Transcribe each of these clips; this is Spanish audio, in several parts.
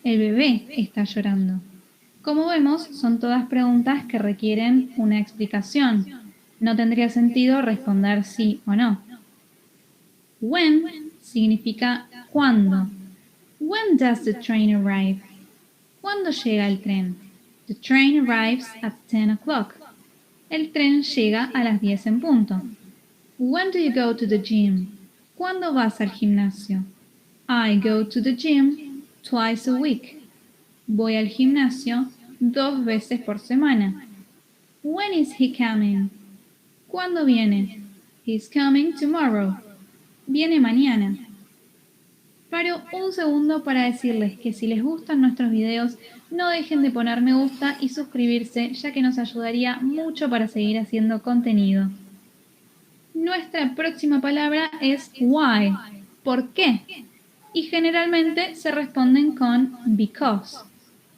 El bebé está llorando. Como vemos, son todas preguntas que requieren una explicación. No tendría sentido responder sí o no. When significa cuándo. When does the train arrive? ¿Cuándo llega el tren? The train arrives at 10 o'clock. El tren llega a las 10 en punto. When do you go to the gym? ¿Cuándo vas al gimnasio? I go to the gym twice a week. Voy al gimnasio 2 veces por semana. When is he coming? ¿Cuándo viene? He's coming tomorrow. Viene mañana. Paro un segundo para decirles que si les gustan nuestros videos, no dejen de poner me gusta y suscribirse, ya que nos ayudaría mucho para seguir haciendo contenido. Nuestra próxima palabra es why, ¿por qué? Y generalmente se responden con because,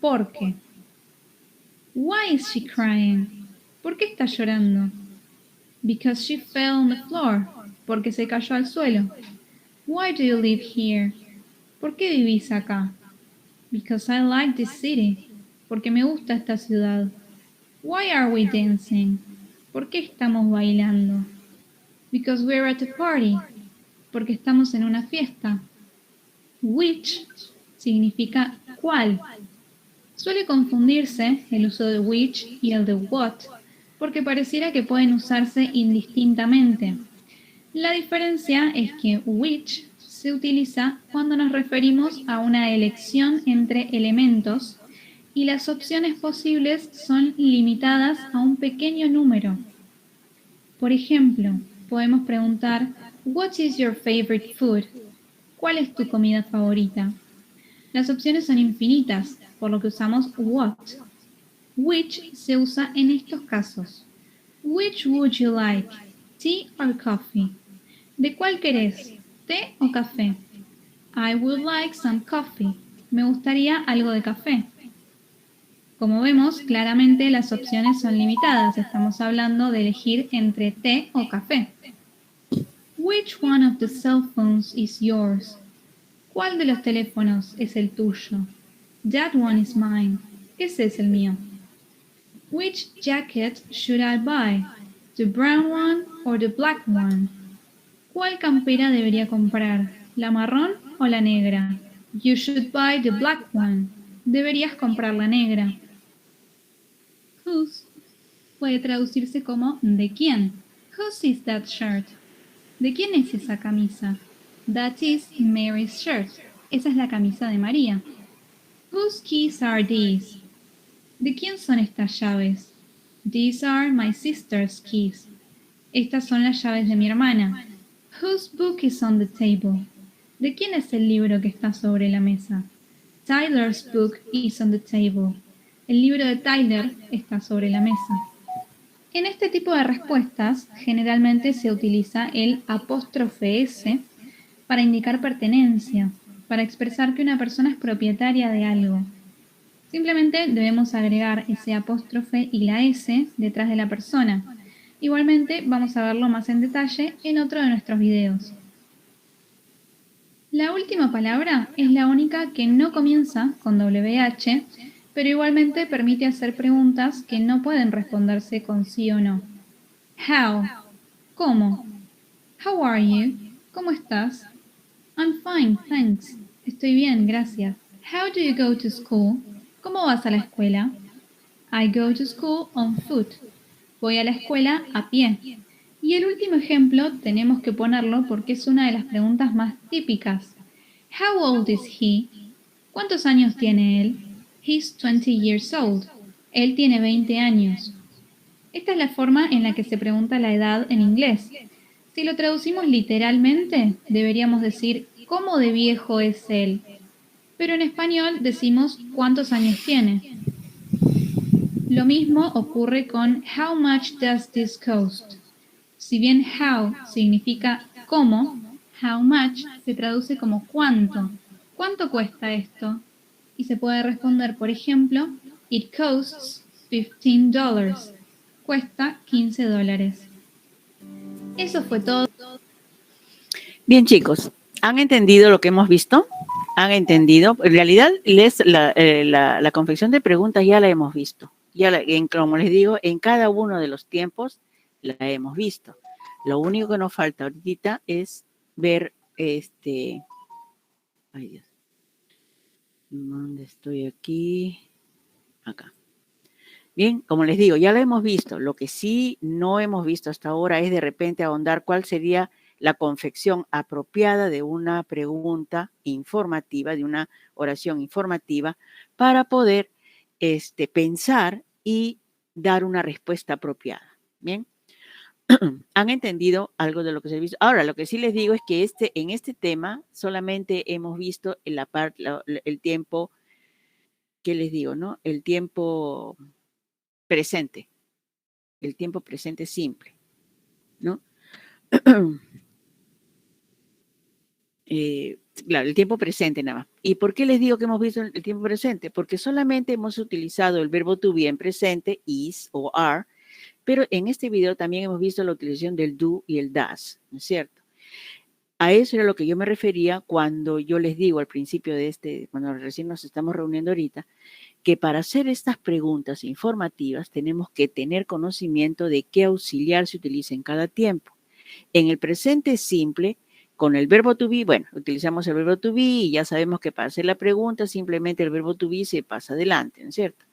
¿por qué? Why is she crying? ¿Por qué está llorando? Because she fell on the floor, porque se cayó al suelo. Why do you live here? ¿Por qué vivís acá? Because I like this city, porque me gusta esta ciudad. Why are we dancing? ¿Por qué estamos bailando? Because we're at a party, porque estamos en una fiesta. Which significa cuál. Suele confundirse el uso de which y el de what, porque pareciera que pueden usarse indistintamente. La diferencia es que which se utiliza cuando nos referimos a una elección entre elementos y las opciones posibles son limitadas a un pequeño número. Por ejemplo, podemos preguntar What is your favorite food? ¿Cuál es tu comida favorita? Las opciones son infinitas, por lo que usamos what. Which se usa en estos casos. Which would you like? Tea or coffee? ¿De cuál querés? ¿Té o café? I would like some coffee. Me gustaría algo de café. Como vemos, claramente las opciones son limitadas. Estamos hablando de elegir entre té o café. Which one of the cell phones is yours? ¿Cuál de los teléfonos es el tuyo? That one is mine. Ese es el mío. Which jacket should I buy? The brown one or the black one? ¿Cuál campera debería comprar? ¿La marrón o la negra? You should buy the black one. Deberías comprar la negra. Whose puede traducirse como ¿de quién? Whose is that shirt? ¿De quién es esa camisa? That is Mary's shirt. Esa es la camisa de María. Whose keys are these? ¿De quién son estas llaves? These are my sister's keys. Estas son las llaves de mi hermana. Whose book is on the table? ¿De quién es el libro que está sobre la mesa? Tyler's book is on the table. El libro de Tyler está sobre la mesa. En este tipo de respuestas, generalmente se utiliza el apóstrofe S para indicar pertenencia, para expresar que una persona es propietaria de algo. Simplemente debemos agregar ese apóstrofe y la S detrás de la persona. Igualmente vamos a verlo más en detalle en otro de nuestros videos. La última palabra es la única que no comienza con WH, pero igualmente permite hacer preguntas que no pueden responderse con sí o no. How? ¿Cómo? How are you? ¿Cómo estás? I'm fine, thanks. Estoy bien, gracias. How do you go to school? ¿Cómo vas a la escuela? I go to school on foot. Voy a la escuela a pie. Y el último ejemplo tenemos que ponerlo porque es una de las preguntas más típicas. How old is he? ¿Cuántos años tiene él? He's 20 years old. Él tiene 20 años. Esta es la forma en la que se pregunta la edad en inglés. Si lo traducimos literalmente, deberíamos decir ¿cómo de viejo es él? Pero en español decimos ¿cuántos años tiene? Lo mismo ocurre con How much does this cost? Si bien how significa cómo, how much se traduce como cuánto. ¿Cuánto cuesta esto? Y se puede responder, por ejemplo, It costs $15. Cuesta $15. Eso fue todo. Bien, chicos, ¿han entendido lo que hemos visto? ¿Han entendido? En realidad, la confección de preguntas ya la hemos visto. Como les digo, en cada uno de los tiempos la hemos visto. Lo único que nos falta ahorita es ver ay Dios. ¿Dónde estoy aquí? Acá. Bien, como les digo, ya lo hemos visto. Lo que sí no hemos visto hasta ahora es de repente ahondar cuál sería la confección apropiada de una pregunta informativa, de una oración informativa, para poder pensar y dar una respuesta apropiada. Bien, ¿han entendido algo de lo que se ha visto? Ahora, lo que sí les digo es que en este tema solamente hemos visto el tiempo, ¿qué les digo, no? El tiempo presente. El tiempo presente simple, ¿no? Claro, el tiempo presente nada más. ¿Y por qué les digo que hemos visto el tiempo presente? Porque solamente hemos utilizado el verbo to be en presente, is o are, pero en este video también hemos visto la utilización del do y el does, ¿no es cierto? A eso era lo que yo me refería cuando yo les digo al principio cuando recién nos estamos reuniendo ahorita, que para hacer estas preguntas informativas tenemos que tener conocimiento de qué auxiliar se utiliza en cada tiempo. En el presente simple, con el verbo to be, bueno, utilizamos el verbo to be y ya sabemos que para hacer la pregunta simplemente el verbo to be se pasa adelante, ¿no es cierto?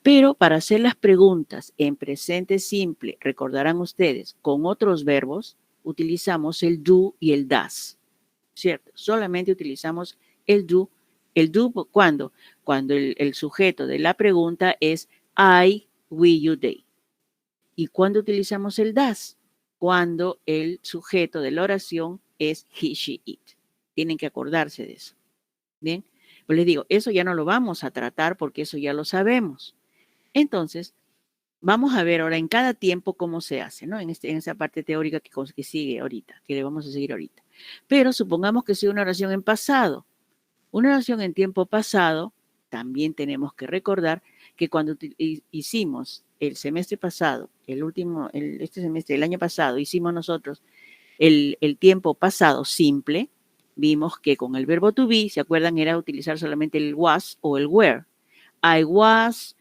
Pero para hacer las preguntas en presente simple, recordarán ustedes, con otros verbos, utilizamos el do y el does, ¿cierto? Solamente utilizamos el do. El do, ¿cuándo? Cuando el sujeto de la pregunta es I, we, you, they. ¿Y cuándo utilizamos el does? Cuando el sujeto de la oración es he, she, it. Tienen que acordarse de eso. Bien, pues les digo, eso ya no lo vamos a tratar porque eso ya lo sabemos. Entonces, vamos a ver ahora en cada tiempo cómo se hace, ¿no? En esa parte teórica que sigue ahorita, que le vamos a seguir ahorita. Pero supongamos que sea una oración en pasado. Una oración en tiempo pasado, también tenemos que recordar que cuando hicimos el semestre pasado, este semestre, el año pasado, hicimos nosotros el tiempo pasado simple, vimos que con el verbo to be, ¿se acuerdan? Era utilizar solamente el was o el were. I was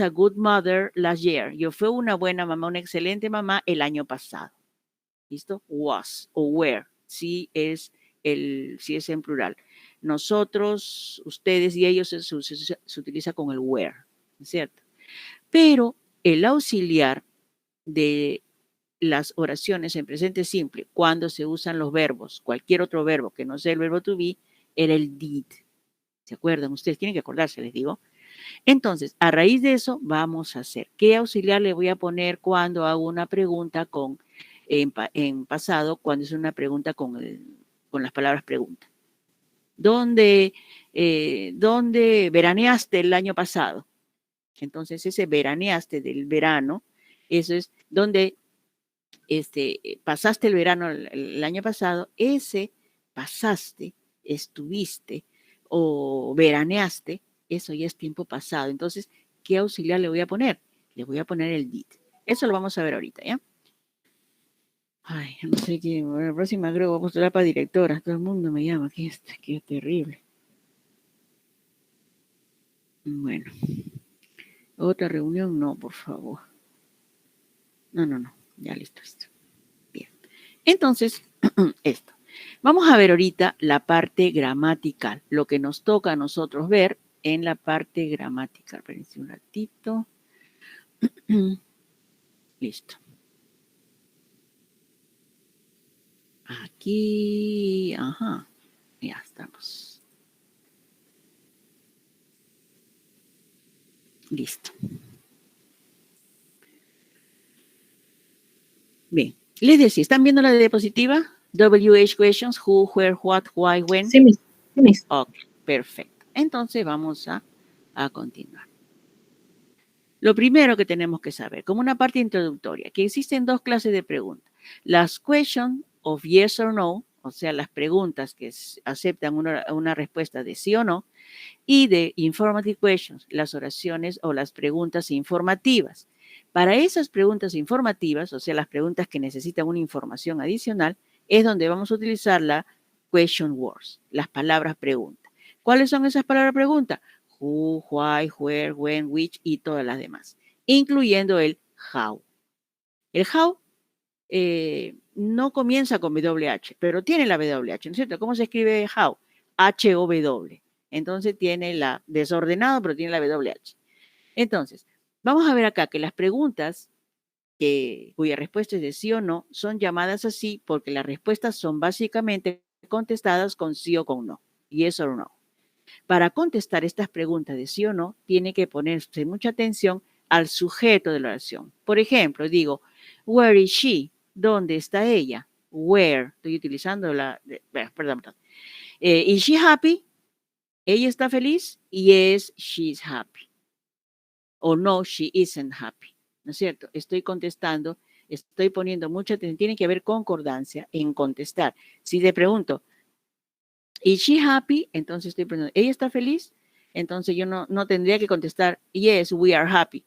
a good mother last year. Yo fui una buena mamá, una excelente mamá el año pasado. ¿Listo? Was o were. Si es en plural. Nosotros, ustedes y ellos se utiliza con el were, ¿cierto? Pero el auxiliar de las oraciones en presente simple, cuando se usan los verbos, cualquier otro verbo que no sea el verbo to be, era el did. ¿Se acuerdan? Ustedes tienen que acordarse, les digo. Entonces, a raíz de eso, vamos a hacer. ¿Qué auxiliar le voy a poner cuando hago una pregunta en pasado, cuando es una pregunta con las palabras pregunta? ¿Dónde veraneaste el año pasado? Entonces, ese veraneaste del verano, eso es donde pasaste el verano el año pasado, ese pasaste, estuviste o veraneaste, eso ya es tiempo pasado. Entonces, ¿qué auxiliar le voy a poner? Le voy a poner el did. Eso lo vamos a ver ahorita, ¿ya? Ay, no sé qué, la próxima creo que voy a postular para directora. Todo el mundo me llama, qué terrible. Bueno. Otra reunión, no, por favor. No. Ya listo esto. Bien. Entonces, esto. Vamos a ver ahorita la parte gramatical, lo que nos toca a nosotros ver en la parte gramatical. Espérense un ratito. Listo. Aquí, ajá, ya estamos. Listo. Bien, les decía, ¿están viendo la diapositiva? WH questions, who, where, what, why, when. Sí, miss. Ok, perfecto. Entonces vamos a continuar. Lo primero que tenemos que saber, como una parte introductoria, que existen dos clases de preguntas. Las questions of yes or no, o sea, las preguntas que aceptan una respuesta de sí o no, y de informative questions, las oraciones o las preguntas informativas. Para esas preguntas informativas, o sea, las preguntas que necesitan una información adicional, es donde vamos a utilizar la question words, las palabras pregunta. ¿Cuáles son esas palabras pregunta? Who, why, where, when, which y todas las demás, incluyendo el how. El how no comienza con WH, pero tiene la WH, ¿no es cierto? ¿Cómo se escribe how? H-O-W. Entonces tiene la desordenado, pero tiene la WH. Entonces, vamos a ver acá que las preguntas cuya respuesta es de sí o no son llamadas así porque las respuestas son básicamente contestadas con sí o con no. Yes or no. Para contestar estas preguntas de sí o no, tiene que ponerse mucha atención al sujeto de la oración. Por ejemplo, digo, where is she? ¿Dónde está ella? Where. Estoy utilizando perdón. Is she happy? ¿Ella está feliz? Yes, she's happy. O no, she isn't happy. ¿No es cierto? Estoy contestando, estoy poniendo mucha atención. Tiene que haber concordancia en contestar. Si te pregunto, ¿is she happy? Entonces estoy preguntando, ¿ella está feliz? Entonces yo no tendría que contestar, yes, we are happy,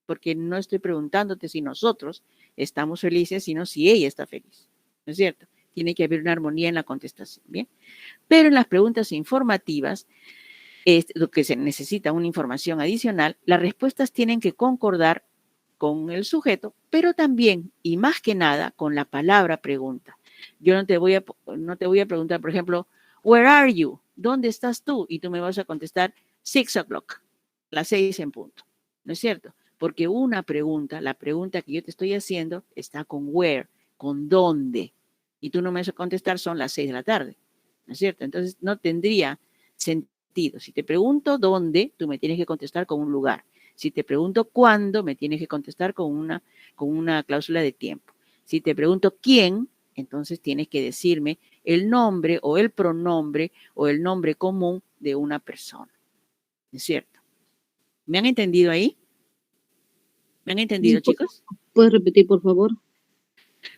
porque no estoy preguntándote si nosotros estamos felices, sino si ella está feliz. ¿No es cierto? Tiene que haber una armonía en la contestación, ¿bien? Pero en las preguntas informativas, lo que se necesita una información adicional, las respuestas tienen que concordar con el sujeto, pero también, y más que nada, con la palabra pregunta. Yo no te voy a preguntar, por ejemplo, where are you? ¿Dónde estás tú? Y tú me vas a contestar 6 o'clock, las 6 en punto. ¿No es cierto? Porque una pregunta, la pregunta que yo te estoy haciendo, está con where, con dónde. Y tú no me vas a contestar son las 6 de la tarde. ¿No es cierto? Entonces no tendría sentido. Si te pregunto dónde, tú me tienes que contestar con un lugar. Si te pregunto cuándo, me tienes que contestar con una cláusula de tiempo. Si te pregunto quién, entonces tienes que decirme el nombre o el pronombre o el nombre común de una persona. ¿Es cierto? ¿Me han entendido ahí? ¿Me han entendido, chicos? ¿Puedes repetir, por favor?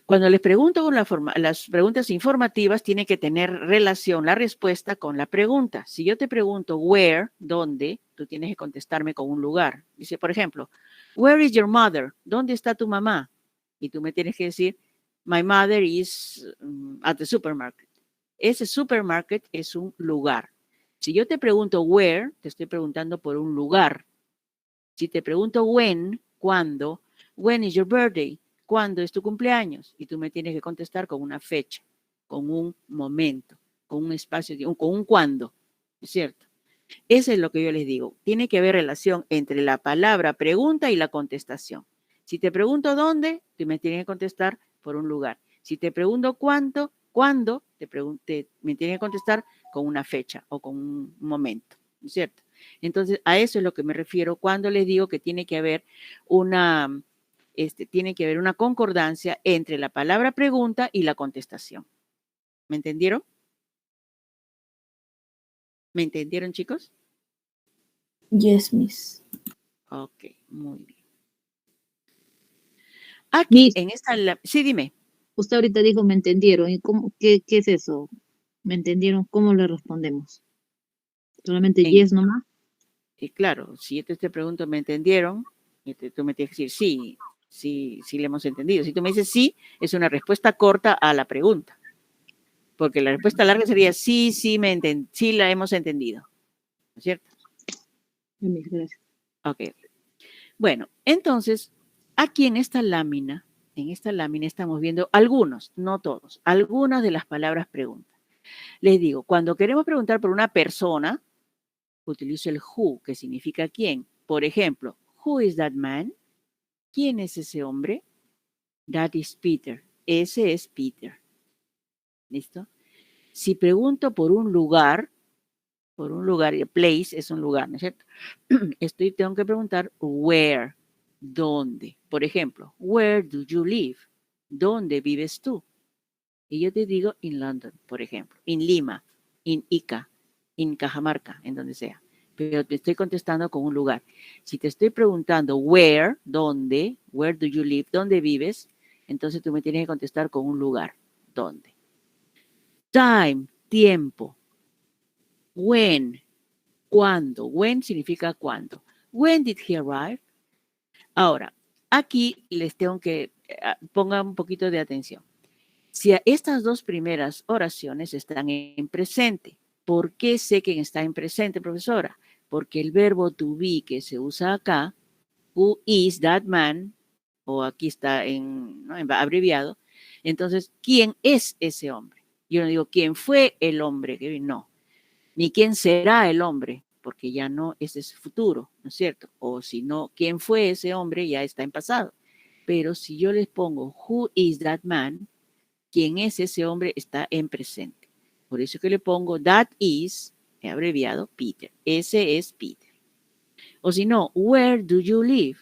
Cuando les pregunto con las preguntas informativas, tiene que tener relación la respuesta con la pregunta. Si yo te pregunto where, ¿dónde? Tú tienes que contestarme con un lugar. Dice, por ejemplo, where is your mother? ¿Dónde está tu mamá? Y tú me tienes que decir, my mother is at the supermarket. Ese supermarket es un lugar. Si yo te pregunto where, te estoy preguntando por un lugar. Si te pregunto when, ¿cuándo? When is your birthday? ¿Cuándo es tu cumpleaños? Y tú me tienes que contestar con una fecha, con un momento, con un espacio, con un cuándo. ¿Es cierto? Eso es lo que yo les digo. Tiene que haber relación entre la palabra pregunta y la contestación. Si te pregunto dónde, tú me tienes que contestar por un lugar. Si te pregunto cuándo, me tienes que contestar con una fecha o con un momento. ¿No es cierto? Entonces, a eso es lo que me refiero cuando les digo que tiene que haber una concordancia entre la palabra pregunta y la contestación. ¿Me entendieron? ¿Me entendieron, chicos? Yes, miss. Ok, muy bien. Aquí, Miss, en esta... Sí, dime. usted ahorita dijo, ¿me entendieron? ¿Y qué es eso? ¿Me entendieron? ¿Cómo le respondemos? ¿Solamente yes nomás? Y claro, si yo te pregunto, ¿me entendieron? Tú me tienes que decir sí le hemos entendido. Si tú me dices sí, es una respuesta corta a la pregunta. Porque la respuesta larga sería sí la hemos entendido. ¿No es cierto? Miss, gracias. Ok. Bueno, entonces, aquí en esta lámina estamos viendo algunos, no todos, algunas de las palabras pregunta. Les digo, cuando queremos preguntar por una persona, utilizo el who, que significa quién. Por ejemplo, who is that man? ¿Quién es ese hombre? That is Peter. Ese es Peter. ¿Listo? Si pregunto por un lugar, place es un lugar, ¿no es cierto? Tengo que preguntar where, ¿dónde? Por ejemplo, where do you live? ¿Dónde vives tú? Y yo te digo in London, por ejemplo, in Lima, in Ica, en Cajamarca, en donde sea. Pero te estoy contestando con un lugar. Si te estoy preguntando where, ¿dónde? Where do you live? ¿Dónde vives? Entonces tú me tienes que contestar con un lugar. ¿Dónde? Time, tiempo. When, ¿cuándo? When significa cuándo. When did he arrive? Ahora, aquí les tengo que pongan un poquito de atención. Si estas dos primeras oraciones están en presente, ¿por qué sé que está en presente, profesora? Porque el verbo to be que se usa acá, who is that man, o aquí está ¿no? en abreviado, entonces, ¿quién es ese hombre? Yo no digo quién fue el hombre, no, ni quién será el hombre, porque ya no, ese es futuro, ¿no es cierto? O si no, quién fue ese hombre ya está en pasado. Pero si yo les pongo who is that man, quién es ese hombre está en presente. Por eso que le pongo that is, he abreviado, Peter. Ese es Peter. O si no, where do you live?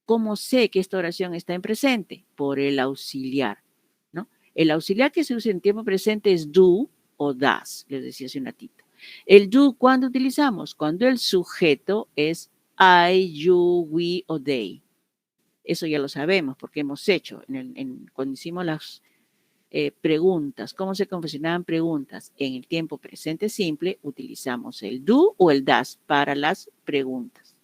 ¿Cómo sé que esta oración está en presente? Por el auxiliar, ¿no? El auxiliar que se usa en tiempo presente es do o does, les decía hace un ratito. El do, ¿cuándo utilizamos? Cuando el sujeto es I, you, we o they. Eso ya lo sabemos porque hemos hecho cuando hicimos las preguntas, cómo se confeccionaban preguntas en el tiempo presente simple, utilizamos el do o el does para las preguntas.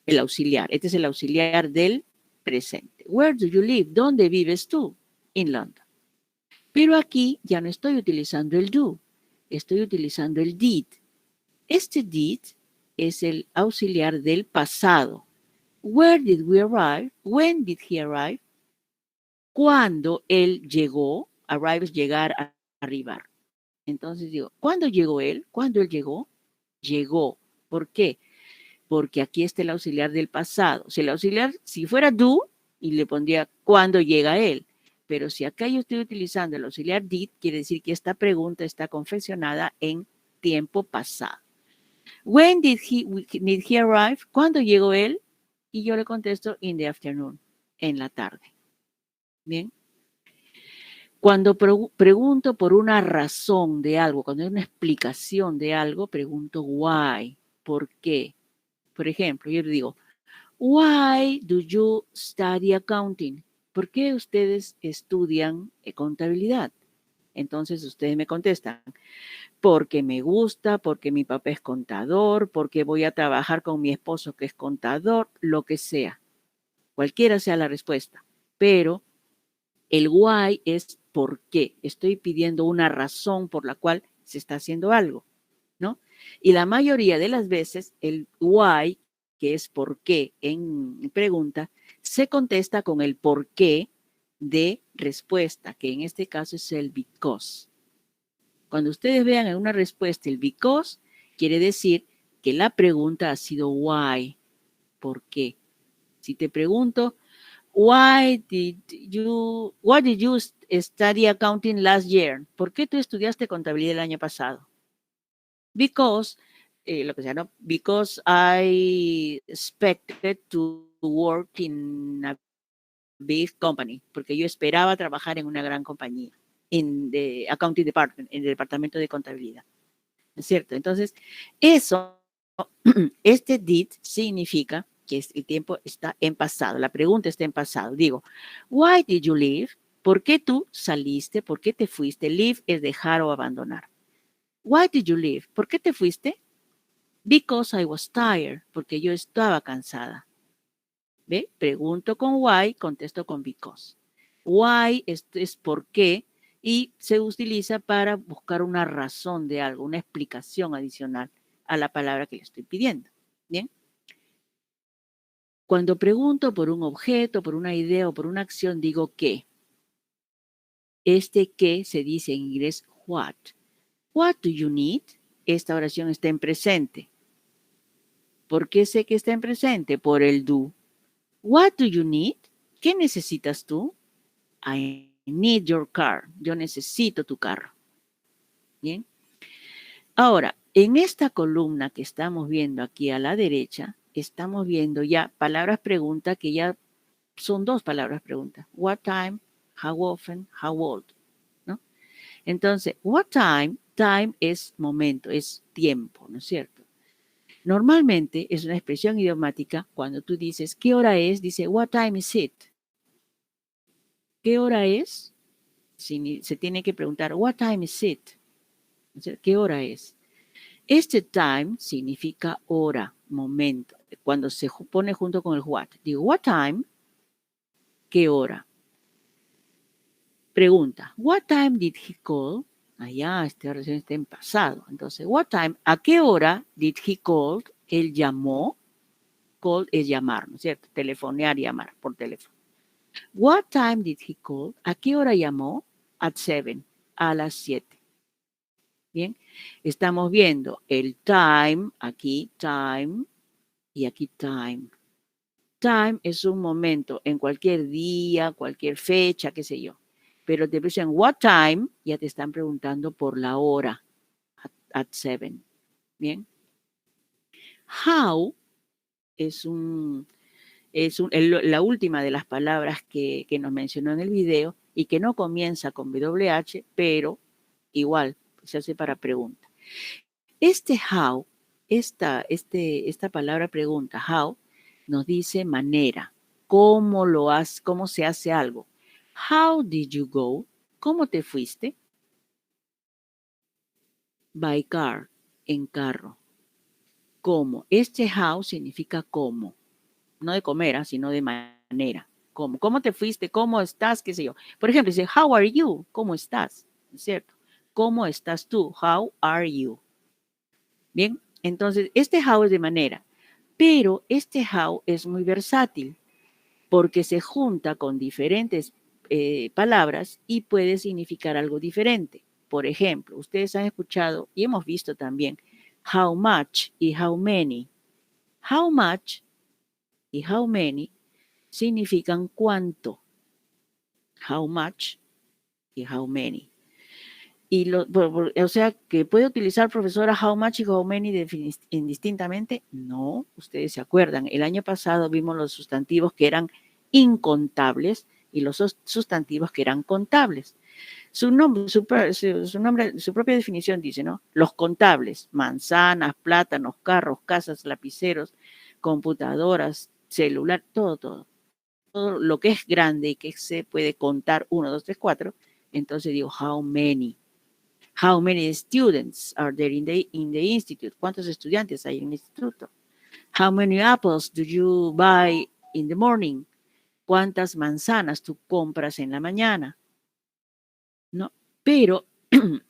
El auxiliar, este es el auxiliar del presente. Where do you live? ¿Dónde vives tú? In London. Pero aquí ya no estoy utilizando el do, estoy utilizando el did. Este did es el auxiliar del pasado. Where did we arrive? When did he arrive? Cuando él llegó, arrive es llegar, a arribar. Entonces digo, ¿cuándo llegó él? ¿Cuándo él llegó? Llegó. ¿Por qué? Porque aquí está el auxiliar del pasado. Si el auxiliar, si fuera do, y le pondría cuándo llega él. Pero si acá yo estoy utilizando el auxiliar did, quiere decir que esta pregunta está confeccionada en tiempo pasado. When did he arrive? ¿Cuándo llegó él? Y yo le contesto in the afternoon, en la tarde. Bien. Cuando pregunto por una razón de algo, cuando hay una explicación de algo, pregunto why, ¿por qué? Por ejemplo, yo le digo, why do you study accounting? ¿Por qué ustedes estudian contabilidad? Entonces ustedes me contestan, porque me gusta, porque mi papá es contador, porque voy a trabajar con mi esposo que es contador, lo que sea. Cualquiera sea la respuesta. Pero el why es por qué. Estoy pidiendo una razón por la cual se está haciendo algo, ¿no? Y la mayoría de las veces el why, que es por qué en pregunta, se contesta con el por qué de respuesta, que en este caso es el because. Cuando ustedes vean en una respuesta el because, quiere decir que la pregunta ha sido why, ¿por qué? Si te pregunto, why did you study accounting last year? ¿Por qué tú estudiaste contabilidad el año pasado? Because, lo que sea, ¿no? Because I expected to work in a big company, porque yo esperaba trabajar en una gran compañía, en the accounting department, en el departamento de contabilidad. ¿Es cierto? Entonces, eso, este did significa que el tiempo está en pasado, la pregunta está en pasado. Digo, why did you leave? ¿Por qué tú saliste? ¿Por qué te fuiste? Leave es dejar o abandonar. Why did you leave? ¿Por qué te fuiste? Because I was tired, porque yo estaba cansada. ¿Ve? Pregunto con why, contesto con because. Why es por qué y se utiliza para buscar una razón de algo, una explicación adicional a la palabra que le estoy pidiendo. ¿Bien? Cuando pregunto por un objeto, por una idea o por una acción, digo qué. Este qué se dice en inglés what. What do you need? Esta oración está en presente. ¿Por qué sé que está en presente? Por el do. What do you need? ¿Qué necesitas tú? I need your car. Yo necesito tu carro. Bien. Ahora, en esta columna que estamos viendo aquí a la derecha, estamos viendo ya palabras pregunta que ya son dos palabras pregunta. What time, how often, how old. ¿No? Entonces, what time, time es momento, es tiempo, ¿no es cierto? Normalmente es una expresión idiomática cuando tú dices, ¿qué hora es? Dice, what time is it? ¿Qué hora es? Se tiene que preguntar, what time is it? ¿Qué hora es? Este time significa hora, momento, cuando se pone junto con el what. Digo, what time? ¿Qué hora? Pregunta, what time did he call? Allá, esta oración está en pasado. Entonces, what time, ¿a qué hora did he call? Él llamó. Call es llamar, ¿no es cierto? Telefonear, llamar por teléfono. What time did he call? ¿A qué hora llamó? At 7, a las 7. Bien, estamos viendo el time, aquí time y aquí time. Time es un momento en cualquier día, cualquier fecha, qué sé yo. Pero te dicen what time, ya te están preguntando por la hora, at 7. Bien. How es la última de las palabras que nos mencionó en el video y que no comienza con WH, pero igual se hace para pregunta. Este how, esta palabra pregunta, how, nos dice manera, cómo se hace algo. How did you go? ¿Cómo te fuiste? By car, en carro. ¿Cómo? Este how significa cómo. No de comer, sino de manera. ¿Cómo? ¿Cómo te fuiste? ¿Cómo estás? ¿Qué sé yo? Por ejemplo, dice, how are you? ¿Cómo estás? ¿Es cierto? ¿Cómo estás tú? How are you? Bien, entonces este how es de manera, pero este how es muy versátil porque se junta con diferentes palabras y puede significar algo diferente. Por ejemplo, ustedes han escuchado y hemos visto también how much y how many. How much y how many significan cuánto. How much y how many. O sea, que puede utilizar profesora how much y how many indistintamente. No, ustedes se acuerdan, el año pasado vimos los sustantivos que eran incontables y los sustantivos que eran contables. Su propia definición dice, ¿no? Los contables, manzanas, plátanos, carros, casas, lapiceros, computadoras, celular, todo lo que es grande y que se puede contar 1, 2, 3, 4, entonces digo how many. How many students are there in the institute? ¿Cuántos estudiantes hay en el instituto? How many apples do you buy in the morning? ¿Cuántas manzanas tú compras en la mañana? ¿No? Pero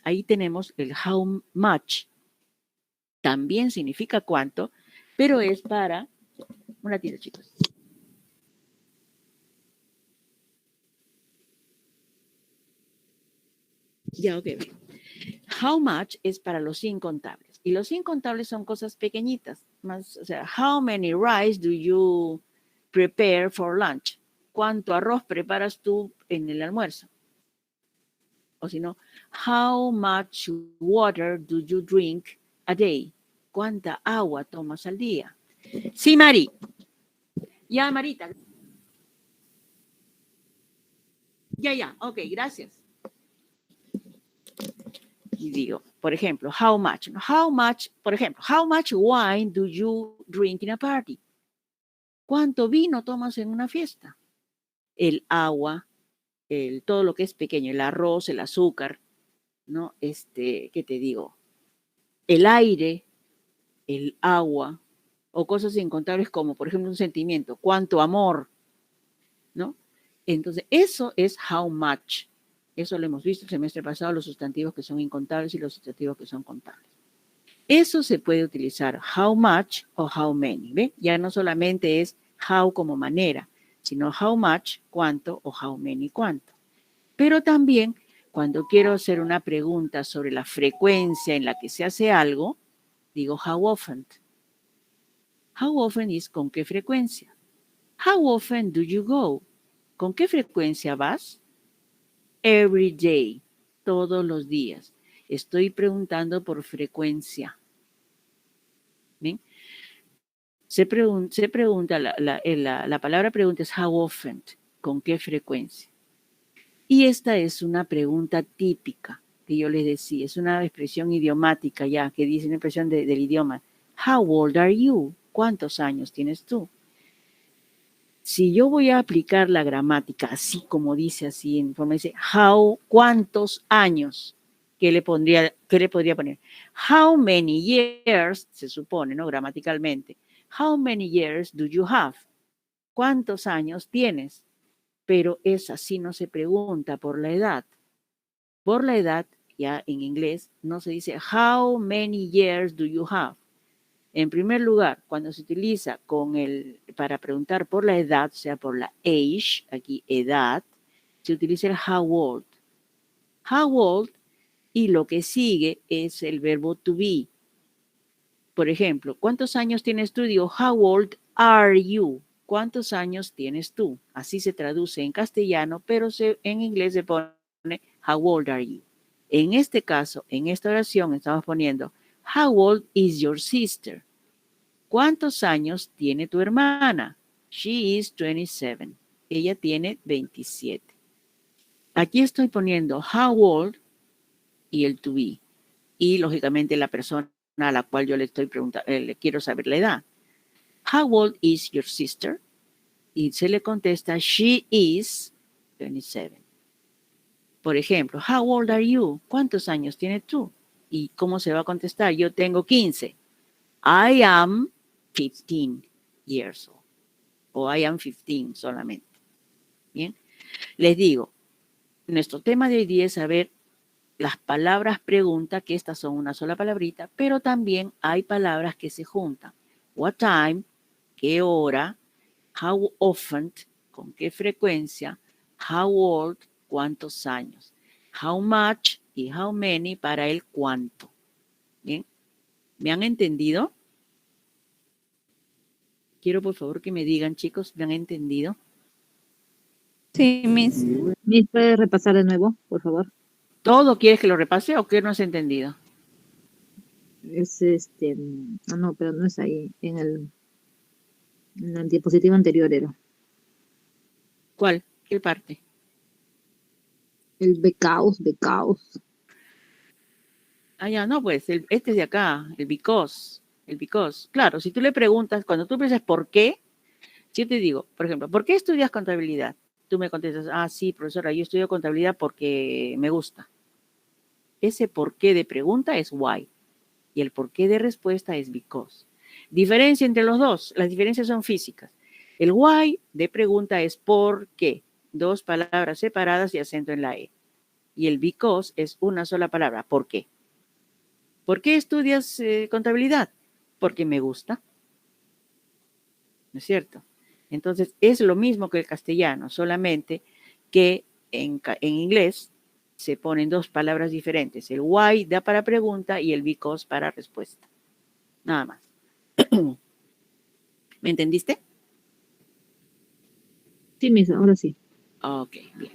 ahí tenemos el how much. También significa cuánto, pero es para... Un ratito, chicos. Ya, ok. How much es para los incontables. Y los incontables son cosas pequeñitas. Más, o sea, how many rice do you prepare for lunch? ¿Cuánto arroz preparas tú en el almuerzo? O si no, how much water do you drink a day? ¿Cuánta agua tomas al día? Sí, Mari. Ya, Marita. Ya. Ok, gracias. Y digo, por ejemplo, how much, por ejemplo, how much wine do you drink in a party? ¿Cuánto vino tomas en una fiesta? El agua, todo lo que es pequeño, el arroz, el azúcar, ¿no? ¿Qué te digo? El aire, el agua, o cosas incontables como, por ejemplo, un sentimiento, cuánto amor, ¿no? Entonces, eso es how much. Eso lo hemos visto el semestre pasado, los sustantivos que son incontables y los sustantivos que son contables. Eso se puede utilizar how much o how many, ¿ve? Ya no solamente es how como manera, sino how much, cuánto, o how many, cuánto. Pero también cuando quiero hacer una pregunta sobre la frecuencia en la que se hace algo, digo how often. How often es con qué frecuencia. How often do you go? ¿Con qué frecuencia vas? Every day, todos los días. Estoy preguntando por frecuencia. ¿Bien? Se pregunta, la palabra pregunta es how often, ¿con qué frecuencia? Y esta es una pregunta típica que yo les decía, es una expresión idiomática ya, que dice una expresión del idioma. How old are you? ¿Cuántos años tienes tú? Si yo voy a aplicar la gramática así como dice así en forma dice how, ¿cuántos años? ¿Qué le podría poner? How many years, se supone, ¿no? Gramaticalmente. How many years do you have? ¿Cuántos años tienes? pero esa sí no se pregunta por la edad. Por la edad, ya en inglés, no se dice how many years do you have. En primer lugar, cuando se utiliza para preguntar por la edad, o sea, por la age, aquí edad, se utiliza el how old. How old, y lo que sigue es el verbo to be. Por ejemplo, ¿cuántos años tienes tú? Digo, how old are you? ¿Cuántos años tienes tú? Así se traduce en castellano, pero en inglés se pone how old are you? En este caso, en esta oración, estamos poniendo how old is your sister? ¿Cuántos años tiene tu hermana? She is 27. Ella tiene 27. Aquí estoy poniendo how old y el to be. Y, lógicamente, la persona a la cual yo le estoy preguntando, le quiero saber la edad. How old is your sister? Y se le contesta, she is 27. Por ejemplo, how old are you? ¿Cuántos años tienes tú? ¿Y cómo se va a contestar? Yo tengo 15. I am 15 years old. O I am 15 solamente. Bien. Les digo, nuestro tema de hoy día es saber las palabras pregunta, que estas son una sola palabrita, pero también hay palabras que se juntan. What time, qué hora, how often, con qué frecuencia, how old, cuántos años, how much y how many para el cuánto. ¿Bien? ¿Me han entendido? Quiero por favor que me digan, chicos, ¿me han entendido? Sí, Miss. Miss, ¿puede repasar de nuevo, por favor? ¿Todo quieres que lo repase o qué no has entendido? Es no, pero no es ahí, en la diapositiva anterior era. ¿Cuál? ¿Qué parte? El becaos. Ah, ya, no, pues, este es de acá, el because. El because. Claro, si tú le preguntas, cuando tú piensas por qué, yo te digo, por ejemplo, ¿por qué estudias contabilidad? Tú me contestas, ah, sí, profesora, yo estudio contabilidad porque me gusta. Ese por qué de pregunta es why. Y el por qué de respuesta es because. Diferencia entre los dos, las diferencias son físicas. El why de pregunta es por qué. Dos palabras separadas y acento en la E. Y el because es una sola palabra, ¿por qué? ¿Por qué estudias contabilidad? Porque me gusta. ¿No es cierto? Entonces, es lo mismo que el castellano, solamente que en inglés se ponen dos palabras diferentes. El why da para pregunta y el because para respuesta. Nada más. ¿Me entendiste? Sí, Miss, ahora sí. Ok, bien.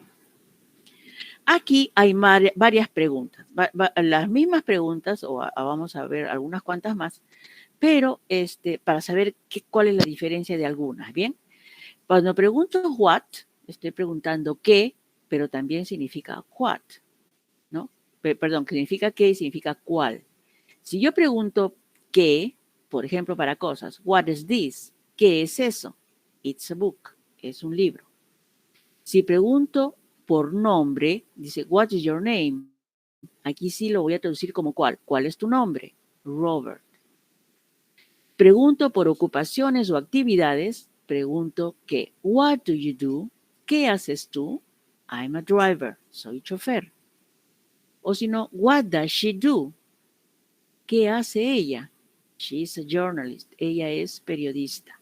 Aquí hay varias preguntas. Las mismas preguntas, o vamos a ver algunas cuantas más, pero para saber cuál es la diferencia de algunas, ¿bien? Cuando pregunto what, estoy preguntando qué, pero también significa what, ¿no? Perdón, significa qué y significa cuál. Si yo pregunto qué, por ejemplo, para cosas, what is this? ¿Qué es eso? It's a book, es un libro. Si pregunto por nombre, dice, what is your name? Aquí sí lo voy a traducir como cuál. ¿Cuál es tu nombre? Robert. Pregunto por ocupaciones o actividades, pregunto qué. What do you do? ¿Qué haces tú? I'm a driver. Soy chofer. O si no, what does she do? ¿Qué hace ella? She's a journalist. Ella es periodista.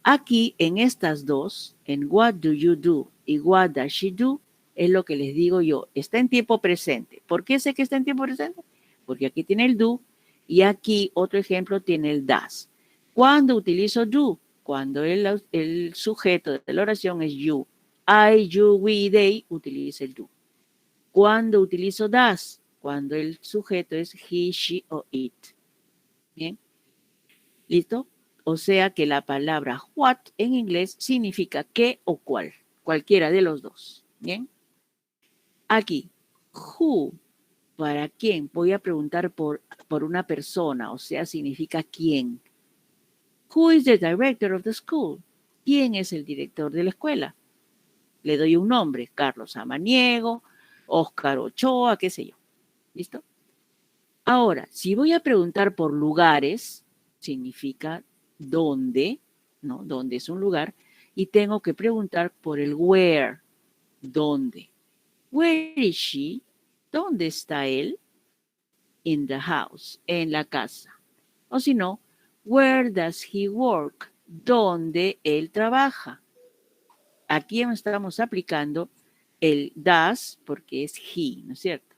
Aquí, en estas dos, en what do you do y what does she do, es lo que les digo yo. Está en tiempo presente. ¿Por qué sé que está en tiempo presente? Porque aquí tiene el do y aquí otro ejemplo tiene el does. ¿Cuándo utilizo do? Cuando el sujeto de la oración es you. I, you, we, they, utiliza el do. ¿Cuándo utilizo does? Cuando el sujeto es he, she o it. ¿Bien? ¿Listo? O sea que la palabra what en inglés significa qué o cuál, cualquiera de los dos. ¿Bien? Aquí, who, ¿para quién? Voy a preguntar por una persona, o sea, significa quién. Who is the director of the school? ¿Quién es el director de la escuela? Le doy un nombre, Carlos Amaniego, Óscar Ochoa, qué sé yo. ¿Listo? Ahora, si voy a preguntar por lugares, significa dónde, ¿no? Dónde es un lugar. y tengo que preguntar por el where, ¿dónde? Where is she? ¿Dónde está él? In the house, en la casa. O si no, where does he work? ¿Dónde él trabaja? Aquí estamos aplicando el does porque es he, ¿no es cierto?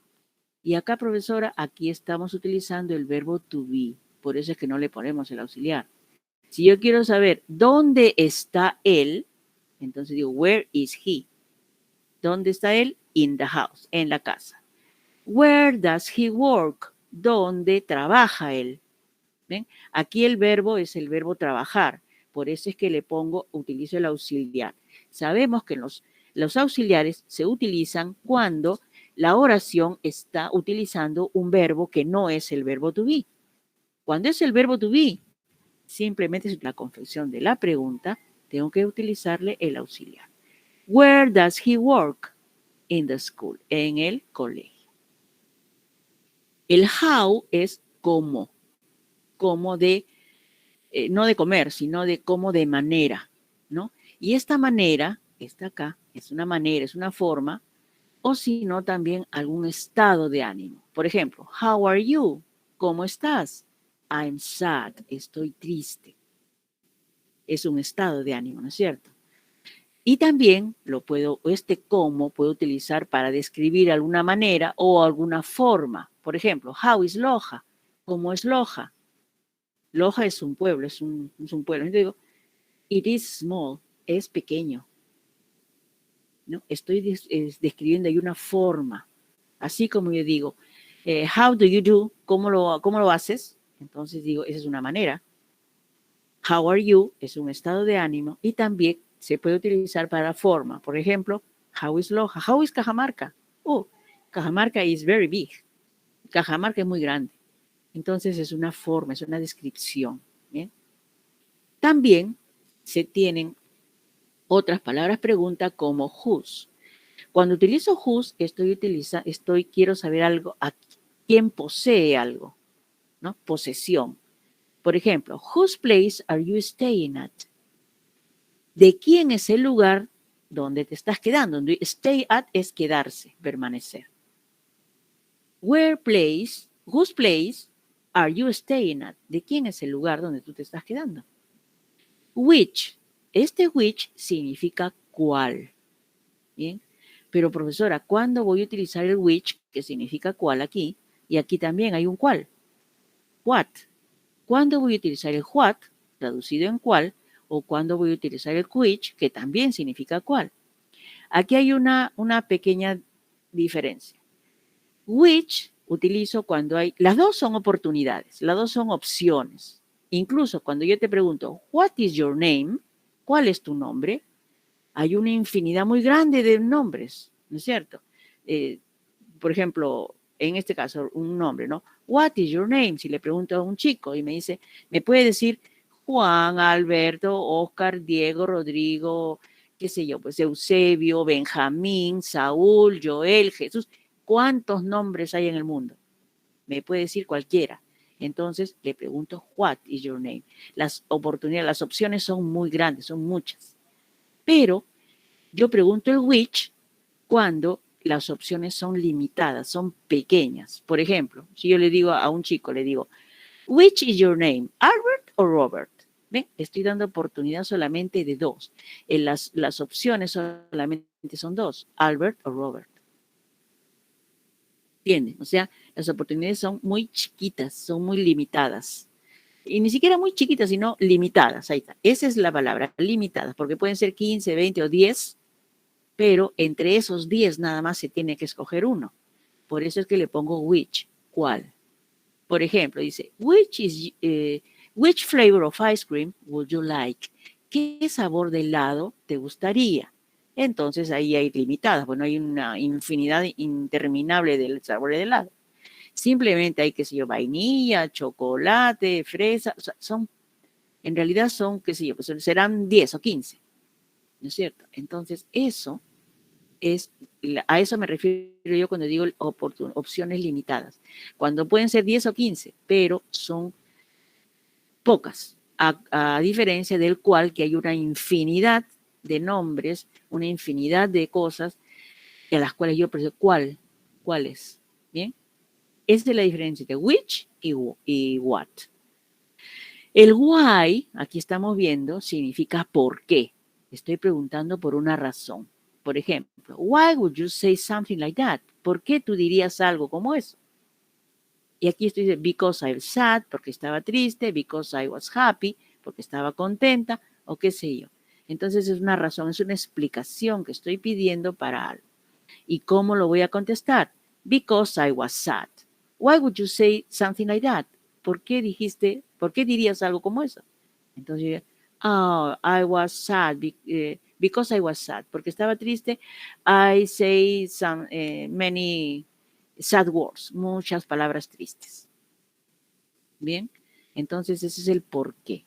Y acá, profesora, aquí estamos utilizando el verbo to be. Por eso es que no le ponemos el auxiliar. Si yo quiero saber dónde está él, entonces digo, where is he? ¿Dónde está él? In the house, en la casa. Where does he work? ¿Dónde trabaja él? ¿Ven? Aquí el verbo es el verbo trabajar. Por eso es que le utilizo el auxiliar. Sabemos que los auxiliares se utilizan cuando la oración está utilizando un verbo que no es el verbo to be. Cuando es el verbo to be, simplemente es la confección de la pregunta, tengo que utilizarle el auxiliar. Where does he work? In the school, en el colegio. El how es cómo de, no de comer, sino de cómo de manera, ¿no? Y esta manera, esta acá, es una manera, es una forma, o si no también algún estado de ánimo. Por ejemplo, how are you? ¿Cómo estás? I'm sad, estoy triste. Es un estado de ánimo, ¿no es cierto? Y también este cómo puedo utilizar para describir alguna manera o alguna forma. Por ejemplo, how is Loja? ¿Cómo es Loja? Loja es un pueblo, es un pueblo. Entonces digo, it is small, es pequeño. ¿No? Estoy describiendo ahí una forma. Así como yo digo, how do you do? ¿Cómo lo haces? Entonces digo, esa es una manera. How are you? Es un estado de ánimo y también se puede utilizar para forma. Por ejemplo, how is Loja? How is Cajamarca? Oh, Cajamarca is very big. Cajamarca es muy grande. Entonces es una forma, es una descripción. ¿Bien? También se tienen otras palabras pregunta como whose. Cuando utilizo whose, quiero saber algo, a quién posee algo, ¿no? Posesión. Por ejemplo, whose place are you staying at? ¿De quién es el lugar donde te estás quedando? Stay at es quedarse, permanecer. Whose place are you staying at? ¿De quién es el lugar donde tú te estás quedando? Which. Este which significa cuál. Bien. Pero profesora, ¿cuándo voy a utilizar el which, que significa cuál aquí? Y aquí también hay un cuál. What. ¿Cuándo voy a utilizar el what, traducido en cuál? O cuándo voy a utilizar el which, que también significa cuál. Aquí hay una pequeña diferencia. Which utilizo cuando las dos son oportunidades, las dos son opciones. Incluso cuando yo te pregunto, what is your name? ¿Cuál es tu nombre? Hay una infinidad muy grande de nombres, ¿no es cierto? Por ejemplo, en este caso, un nombre, ¿no? What is your name? Si le pregunto a un chico y me puede decir Juan, Alberto, Oscar, Diego, Rodrigo, qué sé yo, pues Eusebio, Benjamín, Saúl, Joel, Jesús. ¿Cuántos nombres hay en el mundo? Me puede decir cualquiera. Entonces le pregunto, what is your name? Las opciones son muy grandes, son muchas. Pero yo pregunto el which cuando las opciones son limitadas, son pequeñas. Por ejemplo, si yo le digo a un chico, le digo, which is your name? ¿Albert o Robert? ¿Ven? Estoy dando oportunidad solamente de dos. Las opciones solamente son dos, Albert o Robert. ¿Entienden? O sea, las oportunidades son muy chiquitas, son muy limitadas. Y ni siquiera muy chiquitas, sino limitadas. Ahí está. Esa es la palabra, limitadas, porque pueden ser 15, 20 o 10, pero entre esos 10 nada más se tiene que escoger uno. Por eso es que le pongo which, ¿cuál? Por ejemplo, dice, which flavor of ice cream would you like? ¿Qué sabor de helado te gustaría? Entonces ahí hay limitadas, bueno, hay una infinidad interminable de sabores de helado. Simplemente hay, qué sé yo, vainilla, chocolate, fresa, o sea, en realidad son, qué sé yo, pues serán 10 o 15, ¿no es cierto? Entonces a eso me refiero yo cuando digo opciones limitadas. Cuando pueden ser 10 o 15, pero son pocas, a diferencia del cual que hay una infinidad de nombres, una infinidad de cosas a las cuales yo pregunto, ¿cuál es? ¿Bien? Esa es la diferencia entre which y what. El why, aquí estamos viendo, significa por qué. Estoy preguntando por una razón. Por ejemplo, why would you say something like that? ¿Por qué tú dirías algo como eso? Y aquí estoy diciendo, because I was sad, porque estaba triste, because I was happy, porque estaba contenta, o qué sé yo. Entonces es una razón, es una explicación que estoy pidiendo para algo. ¿Y cómo lo voy a contestar? Because I was sad. Why would you say something like that? ¿Por qué dirías algo como eso? Entonces, oh, I was sad because I was sad. Porque estaba triste, I say many sad words, muchas palabras tristes. Bien, entonces ese es el por qué.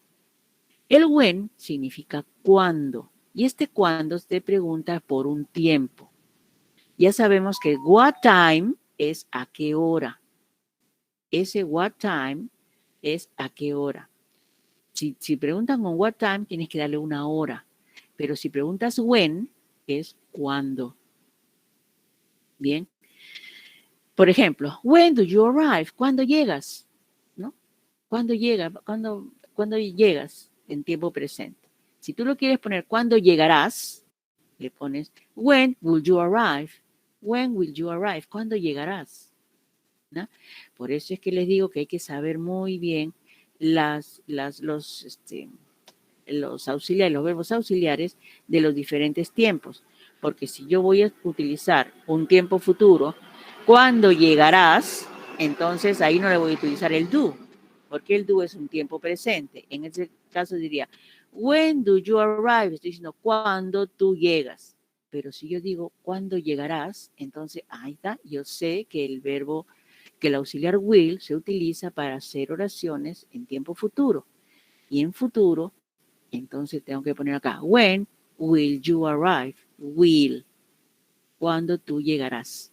El when significa cuándo. Y este cuándo te pregunta por un tiempo. Ya sabemos que what time es a qué hora. Ese what time es a qué hora. Si preguntan con what time, tienes que darle una hora. Pero si preguntas when, es cuándo. Bien. Por ejemplo, when do you arrive? ¿Cuándo llegas? ¿No? ¿Cuándo llegas? ¿Cuándo llegas en tiempo presente? Si tú lo quieres poner ¿cuándo llegarás? Le pones when will you arrive? When will you arrive? ¿Cuándo llegarás? ¿No? Por eso es que les digo que hay que saber muy bien los auxiliares, los verbos auxiliares de los diferentes tiempos. Porque si yo voy a utilizar un tiempo futuro, ¿cuándo llegarás? Entonces ahí no le voy a utilizar el do, porque el do es un tiempo presente. En ese caso diría, when do you arrive? Estoy diciendo, ¿cuándo tú llegas? Pero si yo digo, ¿cuándo llegarás? Entonces, ahí está, yo sé que el auxiliar will se utiliza para hacer oraciones en tiempo futuro. Y en futuro, entonces tengo que poner acá, when will you arrive? Will. ¿Cuándo tú llegarás?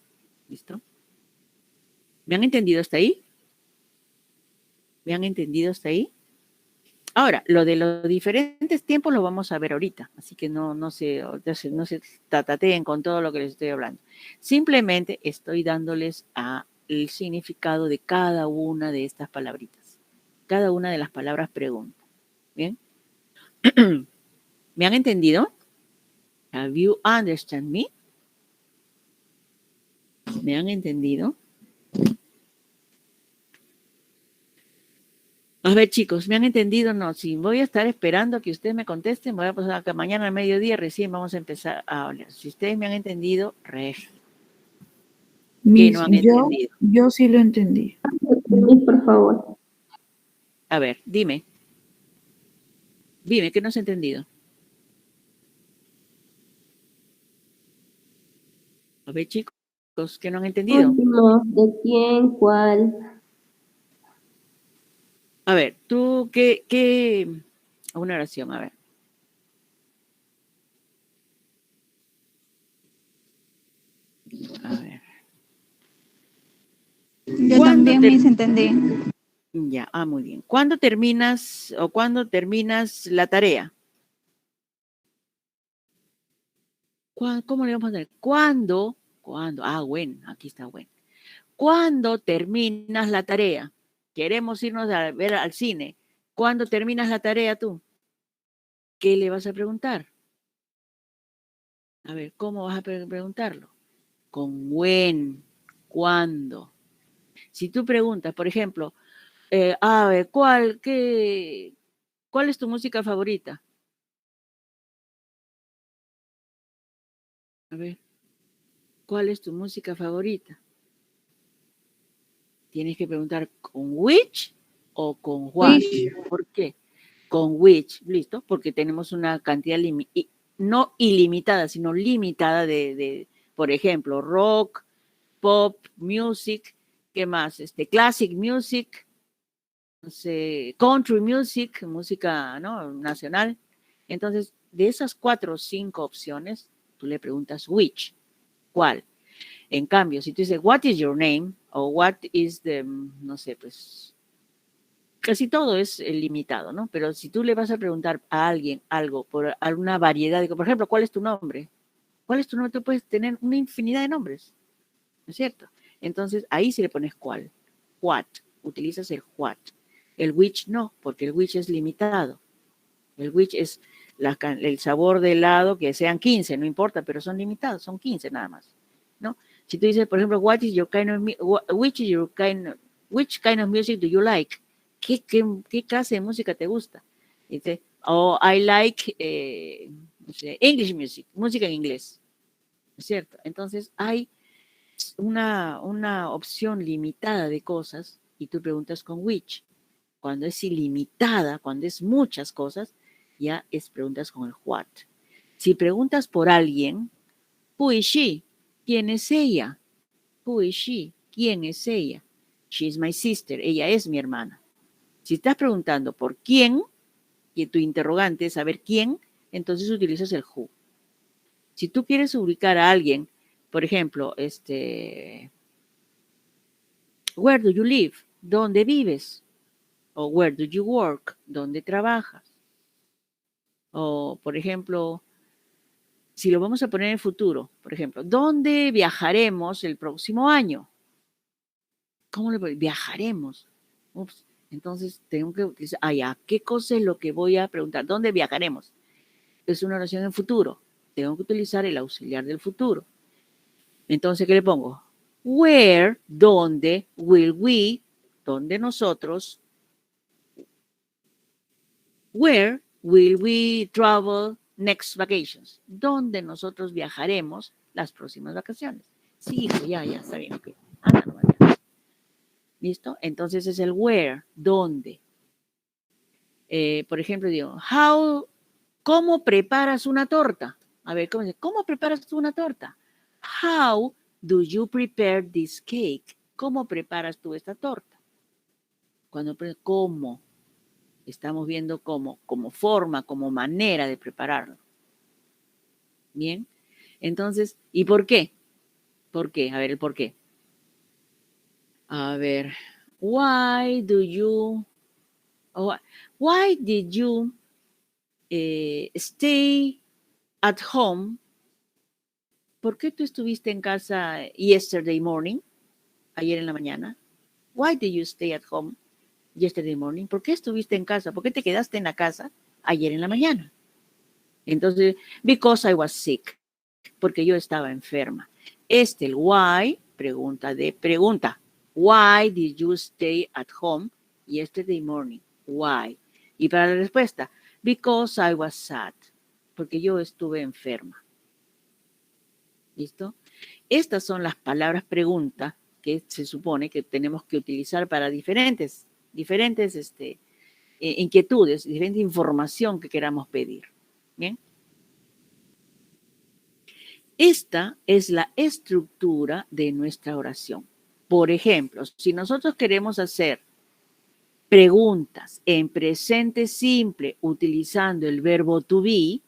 ¿Listo? ¿Me han entendido hasta ahí? ¿Me han entendido hasta ahí? Ahora, lo de los diferentes tiempos lo vamos a ver ahorita, así que no se tatateen con todo lo que les estoy hablando. Simplemente estoy dándoles el significado de cada una de estas palabritas, cada una de las palabras pregunta. ¿Bien? ¿Me han entendido? Have you understand me? ¿Me han entendido? A ver, chicos, ¿me han entendido? No, si voy a estar esperando a que ustedes me contesten, voy a pasar acá mañana al mediodía, recién vamos a empezar a hablar. Si ustedes me han entendido, ¿qué no han entendido? Yo sí lo entendí. Por favor. A ver, dime, ¿qué no has entendido? A ver, chicos, ¿qué no han entendido? Último, ¿de quién, cuál? A ver, tú, ¿qué? Una oración, a ver. A ver. Yo también me entendí. Ya, muy bien. ¿Cuándo terminas la tarea? ¿Cómo le vamos a poner? ¿Cuándo? When, aquí está when. ¿Cuándo terminas la tarea? Queremos irnos a ver al cine. ¿Cuándo terminas la tarea tú? ¿Qué le vas a preguntar? A ver, ¿cómo vas a preguntarlo? Con when, ¿cuándo? Si tú preguntas, por ejemplo, a ver, ¿cuál es tu música favorita? A ver, ¿cuál es tu música favorita? Tienes que preguntar con which o con what. ¿Por qué? Con which, listo, porque tenemos una cantidad no ilimitada, sino limitada por ejemplo, rock, pop, music, ¿qué más? Classic music, no sé, country music, música, ¿no?, nacional. Entonces, de esas 4 o 5 opciones, tú le preguntas which, ¿cuál? En cambio, si tú dices, what is your name? O what is the, no sé, pues, casi todo es limitado, ¿no? Pero si tú le vas a preguntar a alguien algo por alguna variedad, por ejemplo, ¿cuál es tu nombre? ¿Cuál es tu nombre? Tú puedes tener una infinidad de nombres, ¿no es cierto? Entonces, ahí sí le pones cuál. What. Utilizas el what. El which no, porque el which es limitado. El which es el sabor de helado, que sean 15, no importa, pero son limitados, son 15 nada más, ¿no? Si tú dices, por ejemplo, what is your kind of, which kind of music do you like? ¿Qué clase de música te gusta? Dice, oh, I like no sé, English music, música en inglés, ¿no es cierto? Entonces hay una opción limitada de cosas y tú preguntas con which. Cuando es ilimitada, cuando es muchas cosas, ya es preguntas con el what. Si preguntas por alguien, who is she? ¿Quién es ella? Who is she? ¿Quién es ella? She is my sister. Ella es mi hermana. Si estás preguntando por quién, y tu interrogante es saber quién, entonces utilizas el who. Si tú quieres ubicar a alguien, por ejemplo, where do you live? ¿Dónde vives? O where do you work? ¿Dónde trabajas? O, por ejemplo, si lo vamos a poner en el futuro, por ejemplo, ¿dónde viajaremos el próximo año? ¿Cómo le viajaremos? Ups, entonces tengo que utilizar, ¿qué cosa es lo que voy a preguntar? ¿Dónde viajaremos? Es una oración en futuro. Tengo que utilizar el auxiliar del futuro. Entonces, ¿qué le pongo? Where, ¿dónde? Will we, ¿dónde nosotros? Where will we travel next vacations? ¿Dónde nosotros viajaremos las próximas vacaciones? Sí, hijo, ya, está bien. Okay. No, ya. ¿Listo? Entonces es el where, ¿dónde? Por ejemplo, digo, ¿cómo preparas una torta? A ver, ¿cómo preparas tú una torta? How do you prepare this cake? ¿Cómo preparas tú esta torta? ¿Cómo? Estamos viendo como forma, como manera de prepararlo. Bien. Entonces, ¿y por qué? ¿Por qué? A ver, el por qué. A ver, why did you stay at home? ¿Por qué tú estuviste en casa yesterday morning? Ayer en la mañana. Why did you stay at home yesterday morning? ¿Por qué estuviste en casa? ¿Por qué te quedaste en la casa ayer en la mañana? Entonces, because I was sick. Porque yo estaba enferma. El why, pregunta. Why did you stay at home yesterday morning? Why? Y para la respuesta, because I was sad. Porque yo estuve enferma. ¿Listo? Estas son las palabras pregunta que se supone que tenemos que utilizar para diferentes inquietudes, diferente información que queramos pedir. ¿Bien? Esta es la estructura de nuestra oración. Por ejemplo, si nosotros queremos hacer preguntas en presente simple utilizando el verbo to be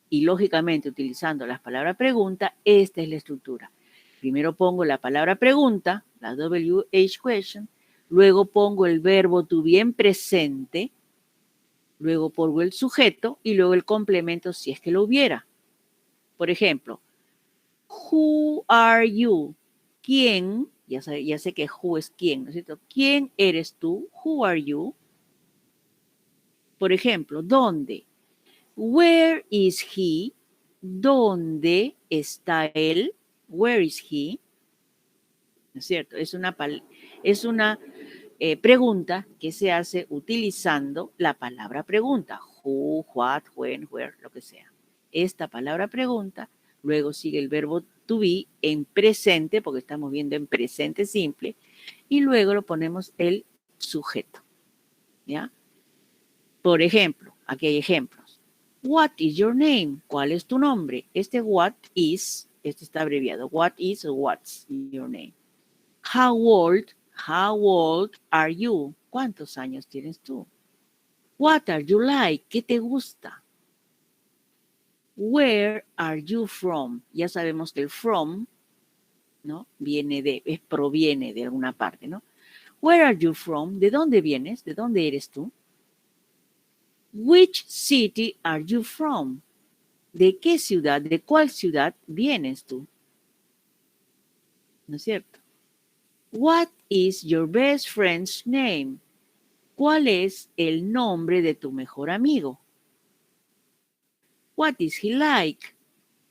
y lógicamente utilizando las palabras pregunta, esta es la estructura. Primero pongo la palabra pregunta, la WH question, luego pongo el verbo to be en presente, luego pongo el sujeto y luego el complemento si es que lo hubiera. Por ejemplo, who are you? ¿Quién? Ya sé que who es quién, ¿no es cierto? ¿Quién eres tú? Who are you? Por ejemplo, ¿dónde? Where is he? ¿Dónde está él? Where is he? ¿No es cierto? Es una pregunta que se hace utilizando la palabra pregunta. Who, what, when, where, lo que sea. Esta palabra pregunta, luego sigue el verbo to be en presente, porque estamos viendo en presente simple, y luego lo ponemos el sujeto. ¿Ya? Por ejemplo, aquí hay ejemplos. What is your name? ¿Cuál es tu nombre? What is, está abreviado. What is or what's your name? How old are you? ¿Cuántos años tienes tú? What are you like? ¿Qué te gusta? Where are you from? Ya sabemos que el from, ¿no? Proviene de alguna parte, ¿no? Where are you from? ¿De dónde vienes? ¿De dónde eres tú? Which city are you from? ¿De qué ciudad, de cuál ciudad vienes tú? ¿No es cierto? What is your best friend's name? ¿Cuál es el nombre de tu mejor amigo? What is he like?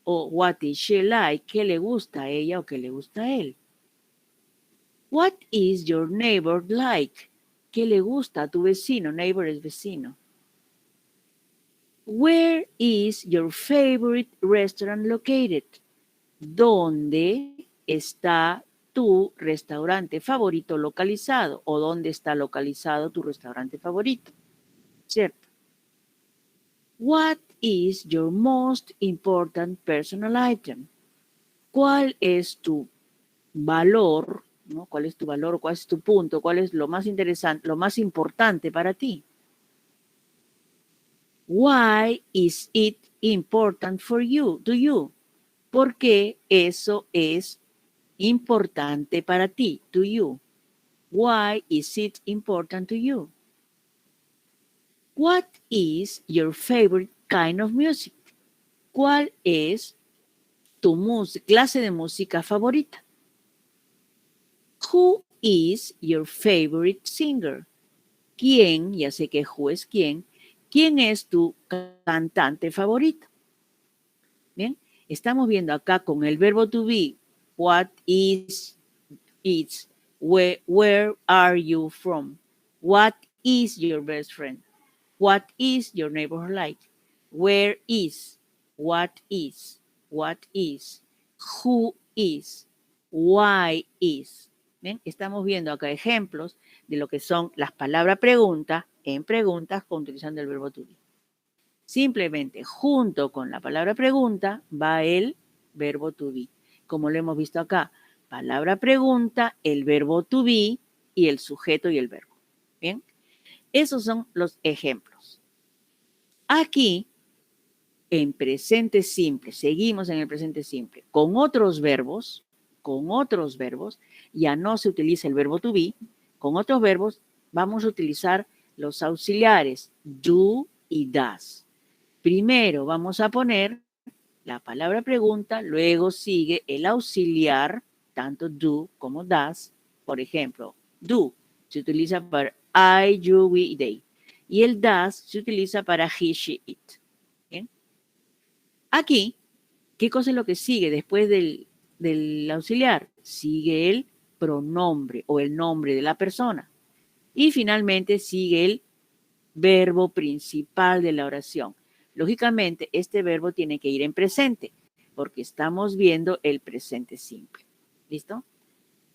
O what is she like? ¿Qué le gusta a ella o qué le gusta a él? What is your neighbor like? ¿Qué le gusta a tu vecino? Neighbor es vecino. Where is your favorite restaurant located? ¿Dónde está tu restaurante favorito localizado? ¿O dónde está localizado tu restaurante favorito? ¿Cierto? What is your most important personal item? ¿Cuál es tu valor? ¿No? ¿Cuál es tu valor? ¿Cuál es tu punto? ¿Cuál es lo más interesante, lo más importante para ti? Why is it important for you? To you? ¿Por qué eso es importante para ti? To you. Why is it important to you? What is your favorite kind of music? ¿Cuál es tu clase de música favorita? Who is your favorite singer? ¿Quién? Ya sé que who es quién. ¿Quién es tu cantante favorito? Bien, estamos viendo acá con el verbo to be. What is, it's, where are you from? What is your best friend? What is your neighborhood like? Where is? What is? What is? Who is? Why is? ¿Ven? Estamos viendo acá ejemplos de lo que son las palabras pregunta en preguntas utilizando el verbo to be. Simplemente junto con la palabra pregunta va el verbo to be. Como lo hemos visto acá, palabra pregunta, el verbo to be y el sujeto y el verbo. Bien, esos son los ejemplos. Aquí, en presente simple, seguimos en el presente simple, con otros verbos, ya no se utiliza el verbo to be, con otros verbos vamos a utilizar los auxiliares do y does. Primero vamos a poner la palabra pregunta, luego sigue el auxiliar, tanto do como does. Por ejemplo, do se utiliza para I, you, we y they. Y el does se utiliza para he, she, it. ¿Bien? Aquí, ¿qué cosa es lo que sigue después del auxiliar? Sigue el pronombre o el nombre de la persona. Y finalmente sigue el verbo principal de la oración. Lógicamente, este verbo tiene que ir en presente, porque estamos viendo el presente simple. ¿Listo?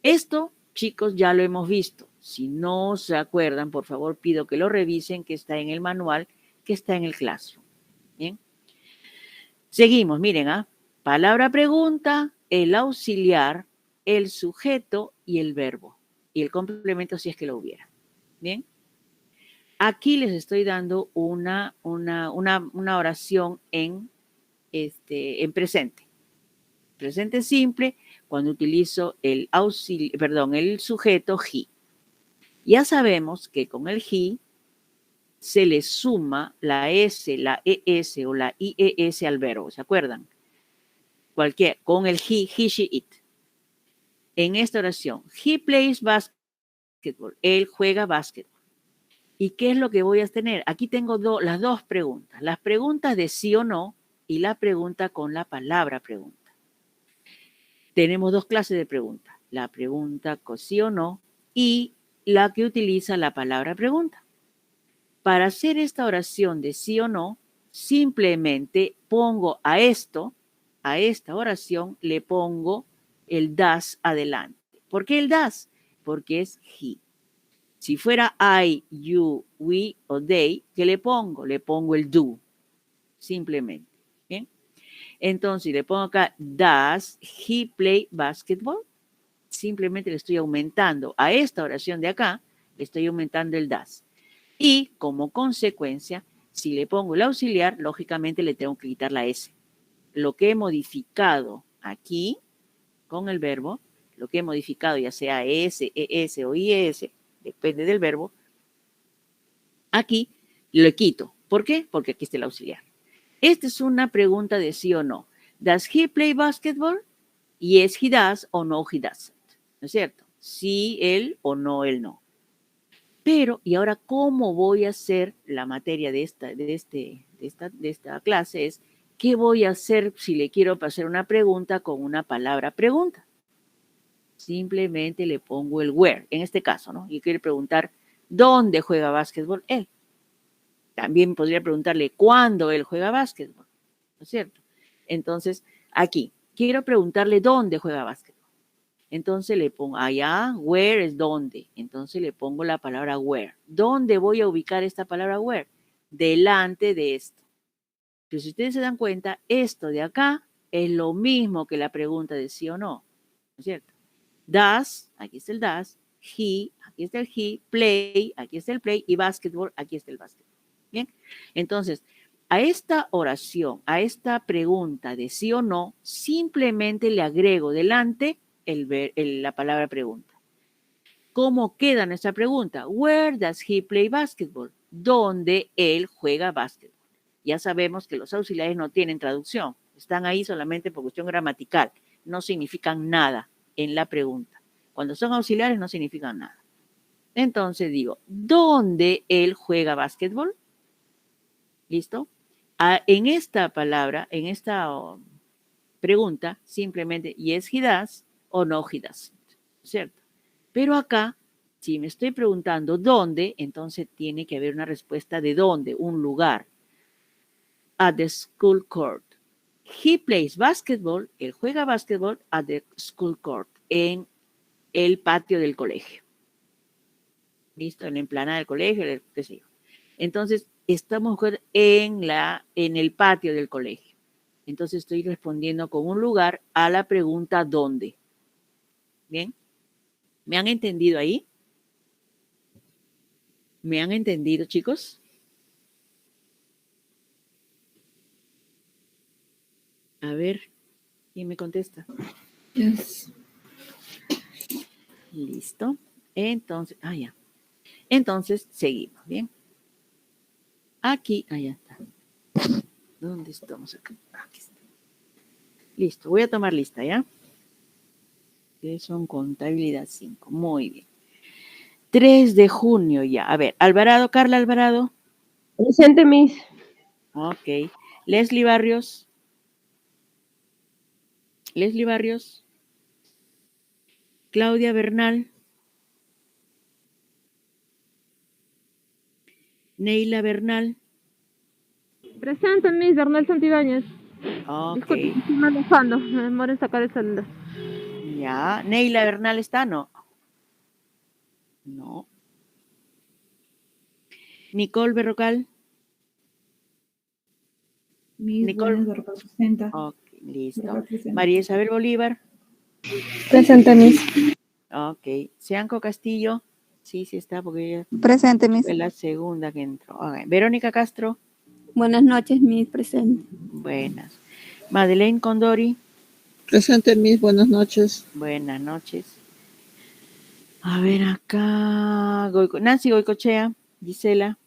Esto, chicos, ya lo hemos visto. Si no se acuerdan, por favor, pido que lo revisen, que está en el manual, que está en el Classroom. ¿Bien? Seguimos, miren, palabra pregunta, el auxiliar, el sujeto y el verbo. Y el complemento si es que lo hubiera. ¿Bien? Aquí les estoy dando una oración en presente. Presente simple cuando utilizo el sujeto he. Ya sabemos que con el he se le suma la S, la ES o la IES al verbo, ¿se acuerdan? Con el he, she, it. En esta oración, he plays basketball, él juega básquetbol. ¿Y qué es lo que voy a tener? Aquí tengo las dos preguntas. Las preguntas de sí o no y la pregunta con la palabra pregunta. Tenemos dos clases de preguntas. La pregunta con sí o no y la que utiliza la palabra pregunta. Para hacer esta oración de sí o no, simplemente pongo a esta oración, le pongo el does adelante. ¿Por qué el does? Porque es he. Si fuera I, you, we o they, ¿qué le pongo? Le pongo el do, simplemente. ¿Bien? Entonces, le pongo acá, does he play basketball? Simplemente le estoy aumentando a esta oración de acá, le estoy aumentando el does. Y como consecuencia, si le pongo el auxiliar, lógicamente le tengo que quitar la S. Lo que he modificado aquí con el verbo, lo que he modificado ya sea S, ES o IS, depende del verbo, aquí lo quito. ¿Por qué? Porque aquí está el auxiliar. Esta es una pregunta de sí o no. ¿Does he play basketball? Yes, he does, o no, he doesn't. ¿No es cierto? Sí, él, o no, él no. Pero, ¿y ahora cómo voy a hacer la materia de esta clase? Es, ¿qué voy a hacer si le quiero hacer una pregunta con una palabra pregunta? Simplemente le pongo el where, en este caso, ¿no? Y quiero preguntar, ¿dónde juega básquetbol él? También podría preguntarle, ¿cuándo él juega básquetbol? ¿No es cierto? Entonces, aquí, quiero preguntarle, ¿dónde juega básquetbol? Entonces le pongo allá, where es dónde. Entonces le pongo la palabra where. ¿Dónde voy a ubicar esta palabra where? Delante de esto. Pero si ustedes se dan cuenta, esto de acá es lo mismo que la pregunta de sí o no. ¿No es cierto? Does, aquí está el does. He, aquí está el he. Play, aquí está el play. Y basketball, aquí está el basketball. Bien. Entonces, a esta oración, a esta pregunta de sí o no, simplemente le agrego delante la palabra pregunta. ¿Cómo queda nuestra pregunta? Where does he play basketball? ¿Dónde él juega básquetbol? Ya sabemos que los auxiliares no tienen traducción. Están ahí solamente por cuestión gramatical. No significan nada en la pregunta. Cuando son auxiliares no significan nada. Entonces ¿dónde él juega básquetbol? ¿Listo? En esta palabra, en esta pregunta, simplemente yes he does o no he doesn't, ¿cierto? Pero acá, si me estoy preguntando dónde, entonces tiene que haber una respuesta de dónde, un lugar. At the school court. He plays basketball, él juega basketball at the school court, en el patio del colegio. ¿Listo? En la emplanada del colegio, qué sé yo. Entonces, estamos en el patio del colegio. Entonces, estoy respondiendo con un lugar a la pregunta ¿dónde? ¿Bien? ¿Me han entendido ahí? ¿Me han entendido, chicos? A ver, ¿quién me contesta? Yes. Listo. Entonces, ya. Entonces, seguimos, ¿bien? Aquí, allá está. ¿Dónde estamos acá? Aquí está. Listo, voy a tomar lista, ¿ya? Que son contabilidad 5. Muy bien. 3 de junio ya. A ver, Alvarado, Carla Alvarado. Presente, Miss. Ok. Leslie Barrios. Leslie Barrios. Claudia Bernal. Neila Bernal. Presente, Miss Bernal Santibáñez. Ok. Disculpe, estoy manejando. Me demoro en sacar el celular. Ya. Neila Bernal está, ¿no? No. Nicole Berrocal. Miss Nicole. Buenas representa. Ok, listo. María Isabel Bolívar. Presente, Miss. Ok. Cianco Castillo. Sí está, porque ella Presente, Miss. fue la segunda que entró. Okay. Verónica Castro. Buenas noches, Miss. Presente. Buenas. Madeleine Condori. Presente, Miss. Buenas noches. Buenas noches. A ver acá. Nancy Goicochea. Gisela.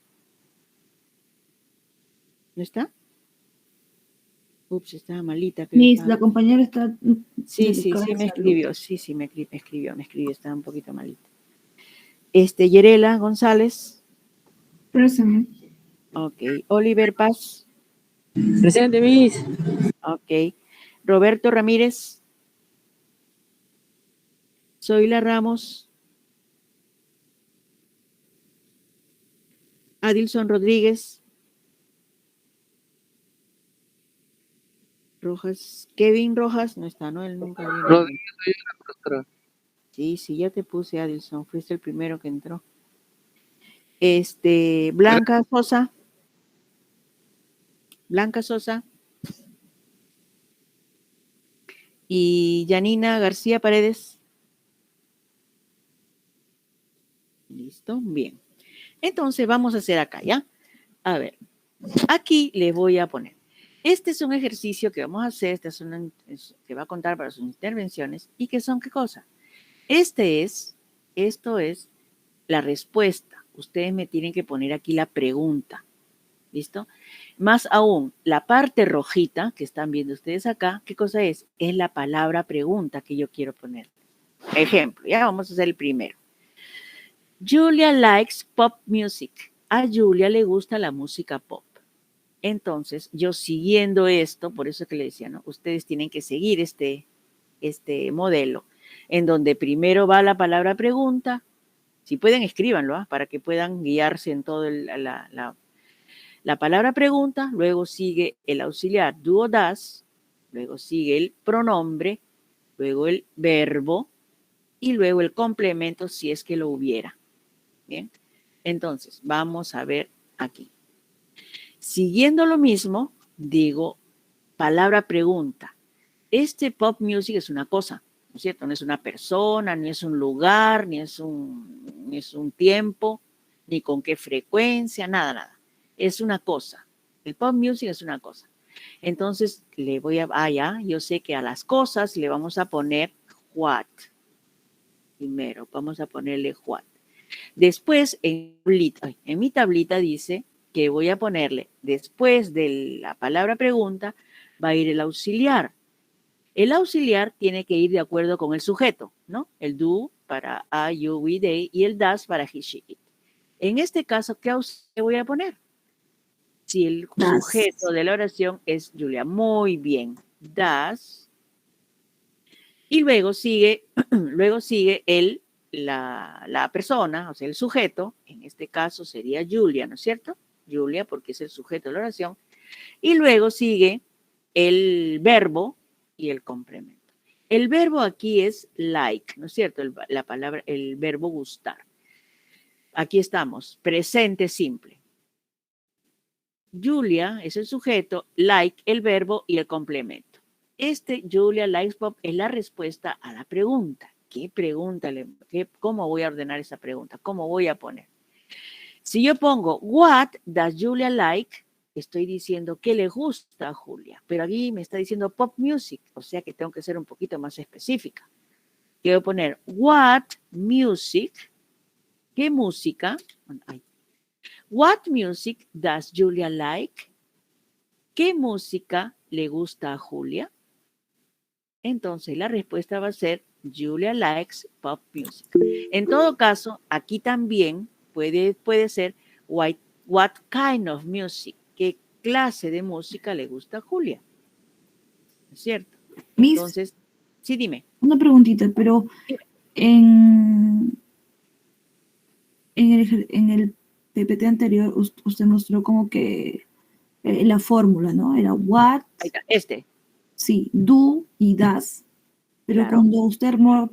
¿No está? Ups, estaba malita. Miss, la compañera está. Sí, me escribió. Sí, me escribió. Estaba un poquito malita. Yerela González. Presente. Ok. Oliver Paz. Presente, Miss. Ok. Roberto Ramírez. Zoila Ramos. Adilson Rodríguez. Rojas. Kevin Rojas. No está, ¿no? Él nunca vino. Rodríguez, soy la profesora. Sí, ya te puse, Adilson. Fuiste el primero que entró. Blanca Sosa. Blanca Sosa. Y Yanina García Paredes. Listo, bien. Entonces vamos a hacer acá, ¿ya? A ver, aquí les voy a poner. Este es un ejercicio que vamos a hacer, que va a contar para sus intervenciones y que son ¿qué cosa? Esto es la respuesta. Ustedes me tienen que poner aquí la pregunta. ¿Listo? Más aún, la parte rojita que están viendo ustedes acá, ¿qué cosa es? Es la palabra pregunta que yo quiero poner. Ejemplo, ya vamos a hacer el primero. Julia likes pop music. A Julia le gusta la música pop. Entonces, yo siguiendo esto, por eso que le decía, ¿no? Ustedes tienen que seguir este modelo, en donde primero va la palabra pregunta. Si pueden, escríbanlo, para que puedan guiarse en todo la palabra pregunta, luego sigue el auxiliar do o das, luego sigue el pronombre, luego el verbo y luego el complemento si es que lo hubiera. Bien, entonces vamos a ver aquí. Siguiendo lo mismo, digo palabra pregunta. Este pop music es una cosa, ¿no es cierto? No es una persona, ni es un lugar, ni es un tiempo, ni con qué frecuencia, nada. Es una cosa. El pop music es una cosa. Entonces, le voy a, yo sé que a las cosas le vamos a poner what. Primero, vamos a ponerle what. Después, en mi tablita dice que voy a ponerle, después de la palabra pregunta, va a ir el auxiliar. El auxiliar tiene que ir de acuerdo con el sujeto, ¿no? El do para I, you, we, they y el das para he, she, it. En este caso, ¿qué auxiliar voy a poner? Si el sujeto de la oración es Julia. Muy bien. Das. Y luego sigue la persona, o sea, el sujeto. En este caso sería Julia, ¿no es cierto? Julia, porque es el sujeto de la oración. Y luego sigue el verbo y el complemento. El verbo aquí es like, ¿no es cierto? El verbo gustar. Aquí estamos, presente simple. Julia es el sujeto, like el verbo y el complemento. Julia likes pop es la respuesta a la pregunta. ¿Qué pregunta? ¿Cómo voy a ordenar esa pregunta? ¿Cómo voy a poner? Si yo pongo what does Julia like, estoy diciendo qué le gusta a Julia, pero aquí me está diciendo pop music, o sea que tengo que ser un poquito más específica. Quiero poner what music, ¿qué música? What music does Julia like? ¿Qué música le gusta a Julia? Entonces la respuesta va a ser Julia likes pop music. En todo caso, aquí también puede ser what kind of music, qué clase de música le gusta a Julia. ¿Es cierto? Miss, Entonces, sí, dime. una preguntita, pero en el PPT anterior usted mostró como que la fórmula, ¿no? Era what, Ahí está, sí, do y das, pero Claro. cuando usted armó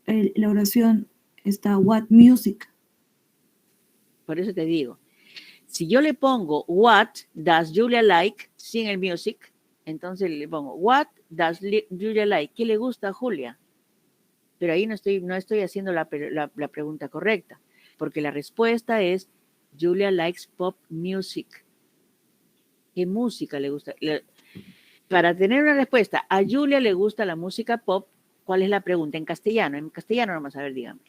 la oración está what music. Por eso te digo, si yo le pongo what does Julia like sin el music, entonces le pongo what does Julia like, ¿qué le gusta a Julia? Pero ahí no estoy haciendo la pregunta correcta, porque la respuesta es Julia likes pop music. ¿Qué música le gusta? Para tener una respuesta, a Julia le gusta la música pop, ¿cuál es la pregunta? En castellano nomás, a ver, dígame.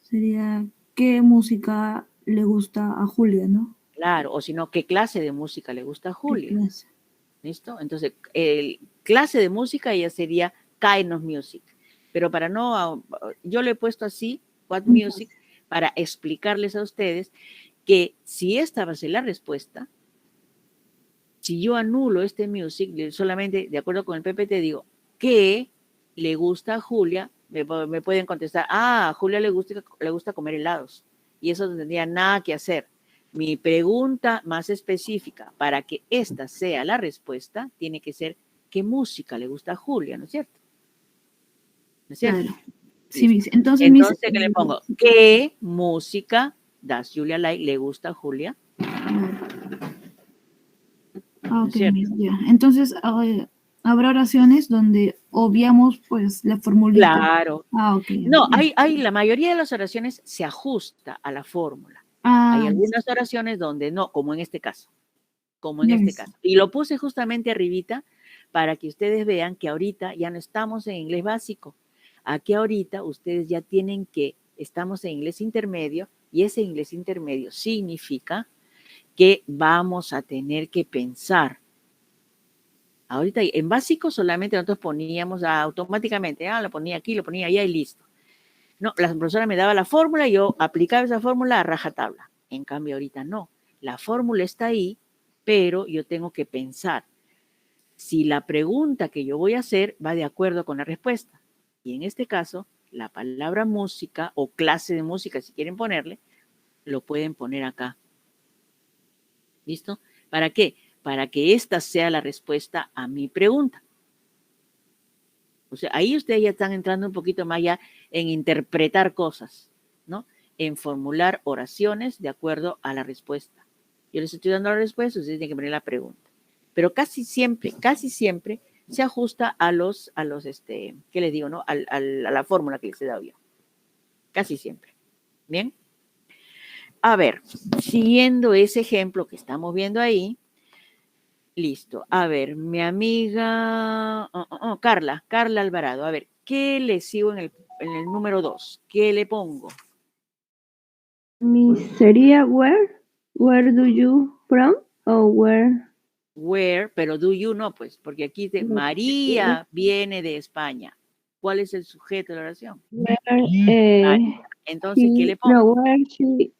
Sería, ¿qué música le gusta a Julia, no? Claro, o si no, ¿qué clase de música le gusta a Julia? ¿Qué clase? ¿Listo? Entonces, clase de música ya sería kind of music. Pero yo lo he puesto así, what music, para explicarles a ustedes que si esta va a ser la respuesta, si yo anulo este music, solamente de acuerdo con el PPT digo, ¿qué le gusta a Julia? Me pueden contestar, a Julia le gusta comer helados. Y eso no tendría nada que hacer. Mi pregunta más específica para que esta sea la respuesta tiene que ser ¿qué música le gusta a Julia? ¿No es cierto? ¿No es cierto? Claro. Sí, entonces ¿qué le pongo? ¿Qué música does Julia like le gusta a Julia? Ah, ok, ya. Entonces habrá oraciones donde obviamos pues la formulita. Claro. Ah, ok. No, la mayoría de las oraciones se ajusta a la fórmula. Hay algunas oraciones donde no, como en este caso. Y lo puse justamente arribita para que ustedes vean que ahorita ya no estamos en inglés básico. Aquí ahorita ustedes ya estamos en inglés intermedio Y ese inglés intermedio significa que vamos a tener que pensar. Ahorita en básico solamente nosotros poníamos automáticamente, lo ponía aquí, lo ponía allá y listo. No, la profesora me daba la fórmula y yo aplicaba esa fórmula a rajatabla. En cambio ahorita no. La fórmula está ahí, pero yo tengo que pensar si la pregunta que yo voy a hacer va de acuerdo con la respuesta. Y en este caso, la palabra música o clase de música, si quieren ponerle, lo pueden poner acá. ¿Listo? ¿Para qué? Para que esta sea la respuesta a mi pregunta. O sea, ahí ustedes ya están entrando un poquito más ya en interpretar cosas, ¿no? En formular oraciones de acuerdo a la respuesta. Yo les estoy dando la respuesta, ustedes tienen que poner la pregunta. Pero casi siempre se ajusta a los ¿qué les digo, no? A la fórmula que les he dado yo. Casi siempre. ¿Bien? A ver, siguiendo ese ejemplo que estamos viendo ahí, listo. A ver, mi amiga Carla Alvarado. A ver, ¿qué le sigo en el número 2? ¿Qué le pongo? Sería where do you from o Where, pero do you no, pues, porque aquí dice María viene de España. ¿Cuál es el sujeto de la oración? María. Entonces, ¿qué le pongo? No, where she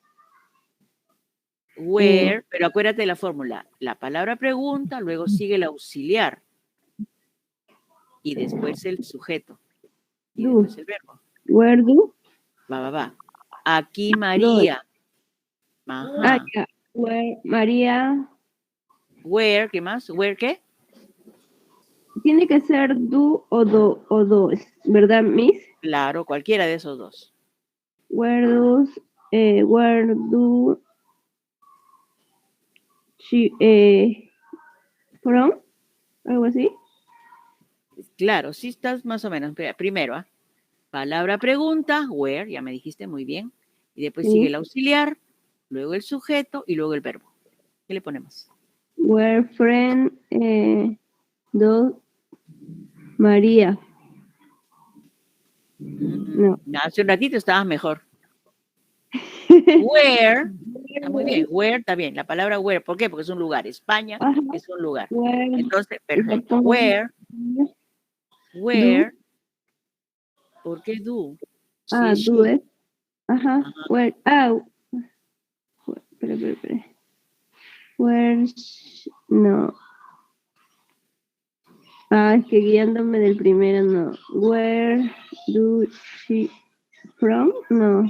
Where, pero acuérdate de la fórmula. La palabra pregunta, luego sigue el auxiliar. Y después el sujeto. Y do. después el verbo. Where do? Va. Aquí María. Ajá. Ya. Where María. Where, ¿qué más? Where, ¿qué? Tiene que ser do o do, ¿verdad, Miss? Claro, cualquiera de esos dos. Where do she from? Algo así. Claro, sí estás más o menos. Primero, palabra pregunta, where, ya me dijiste muy bien. Y después Sí. sigue el auxiliar, luego el sujeto y luego el verbo. ¿Qué le ponemos? Where friend do María. No. Hace un ratito estabas mejor. Where, está muy bien. Where está bien. La palabra where, ¿por qué? Porque es un lugar. España Ajá. es un lugar. Where, Entonces, perfecto. Where, ¿por qué do? Sí, do es. Ajá. Ajá. Where, espera. Where, no. Es que guiándome del primero, no. Where do she from? No.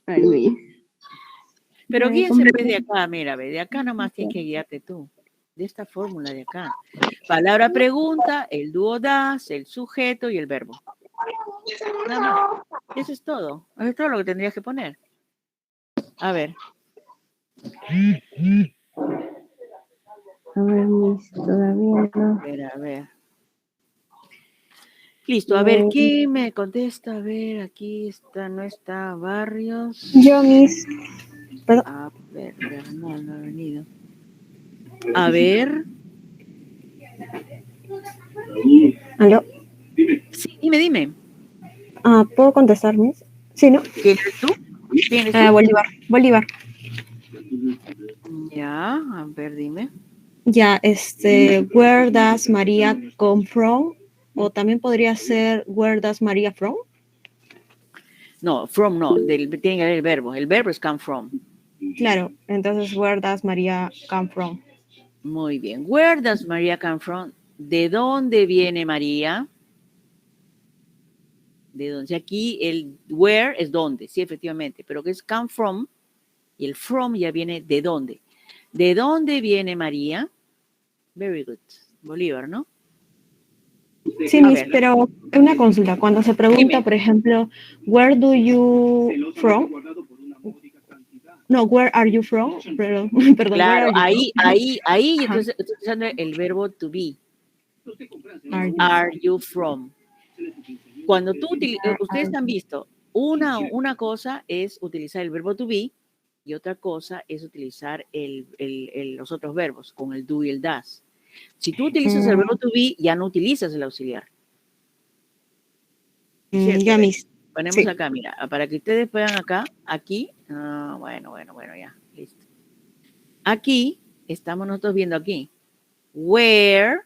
Ay, Miss. Pero Me guíense compré- de acá, mira, ve, de acá nomás tienes que guiarte tú. De esta fórmula de acá. Palabra pregunta, el dúo das, el sujeto y el verbo. Nada más. Eso es todo. Eso es todo lo que tendrías que poner. A ver. A ver, Miss, todavía no. A ver. Listo, a ver, ¿qué me contesta? A ver, aquí está, no está Barrios. Yo, Miss. A ver, Bernal no ha venido. A ver. ¿Aló? Sí, dime. ¿Puedo contestar, Miss? Sí, ¿no? ¿Quién eres tú? ¿Quién eres tú? Bolívar. Ya, a ver, dime. Ya, where does María come from? O también podría ser where does María from? No, from no, tiene que haber el verbo. El verbo es come from. Claro, entonces where does María come from? Muy bien. Where does Maria come from? ¿De dónde viene María? De dónde. Aquí el where es dónde, sí, efectivamente, pero que es come from y el from ya viene de dónde. ¿De dónde viene María? Very good. Bolívar, ¿no? Sí, Miss, pero una consulta. Cuando se pregunta, Dime. por ejemplo, where do you from? No, where are you from? Perdón, Claro, where are you ahí Ajá. entonces estoy usando el verbo to be. from? Are you from? Cuando ustedes han visto, una cosa es utilizar el verbo to be y otra cosa es utilizar los otros verbos con el do y el das. Si tú utilizas el verbo to be, ya no utilizas el auxiliar. Ya, Miss. Ponemos Sí. acá, mira, para que ustedes puedan acá, aquí, bueno, ya, listo. Aquí, estamos nosotros viendo aquí, where,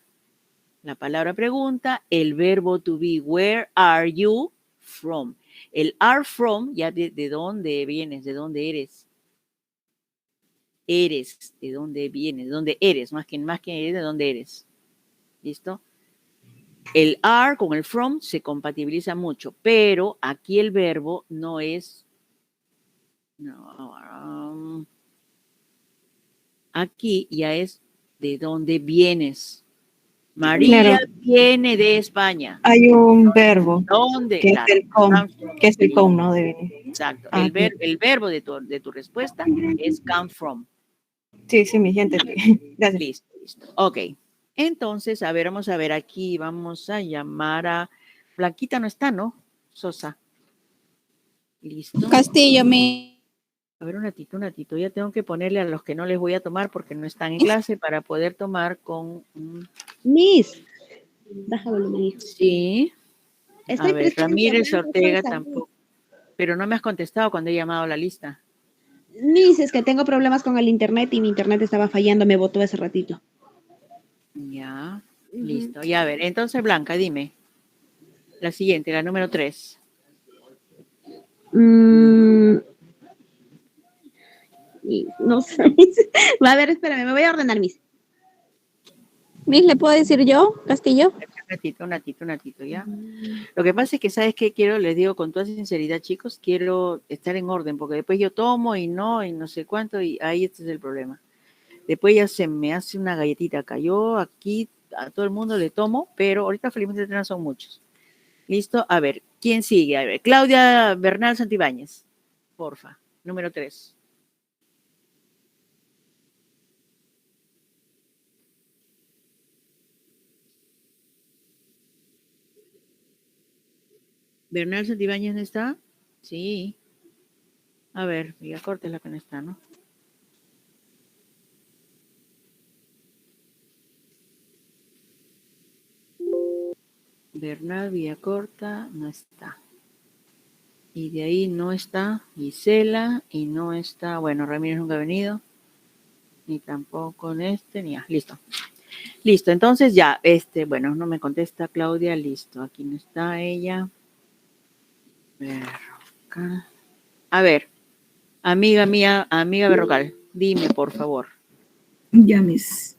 la palabra pregunta, el verbo to be, where are you from? El are from, ya de dónde vienes, de dónde eres. Eres, de dónde vienes, de dónde eres, más que eres, de dónde eres. ¿Listo? El are con el from se compatibiliza mucho, pero aquí el verbo no es. No, aquí ya es de dónde vienes. María Claro. viene de España. Hay un verbo ¿Dónde? que Claro. es el come, ¿no? De venir. Exacto. Ah, El verbo de tu respuesta es come from. sí, mi gente. Gracias. Listo. Ok. Entonces, a ver, vamos a ver aquí. Vamos a llamar a Blanquita, no está, ¿no? Sosa. Listo. Castillo, mi. A ver, un ratito. Ya tengo que ponerle a los que no les voy a tomar porque no están en clase para poder tomar con... Miss, baja volumen, hijo. Sí. Estoy A ver, presente, Ramírez Blanca, Ortega Sosa, tampoco. Pero no me has contestado cuando he llamado a la lista. Miss, es que tengo problemas con el internet y mi internet estaba fallando, me botó hace ratito. Ya, listo. Ya, a ver, entonces Blanca, dime. La siguiente, la número 3. No sé, Miss. Va a ver, espérame, me voy a ordenar, Miss. Miss, ¿le puedo decir yo, Castillo? Un ratito, ya. Lo que pasa es que, ¿sabes qué? Les digo con toda sinceridad, chicos, quiero estar en orden, porque después yo tomo y no sé cuánto, y ahí este es el problema. Después ya se me hace una galletita acá. Yo aquí a todo el mundo le tomo, pero ahorita felizmente no son muchos. ¿Listo? A ver, ¿quién sigue? A ver, Claudia Bernal Santibáñez, porfa, número 3. ¿Bernal Santibáñez no está? Sí. A ver, Villacorta es la que no está, ¿no? Bernal Villacorta no está. Y de ahí no está Gisela y no está, bueno, Ramírez nunca ha venido. Ni tampoco en ni listo. Listo, entonces ya, bueno, no me contesta Claudia, listo. Aquí no está ella. Berrocal. A ver, amiga mía, amiga Berrocal, dime, por favor. Ya, Miss.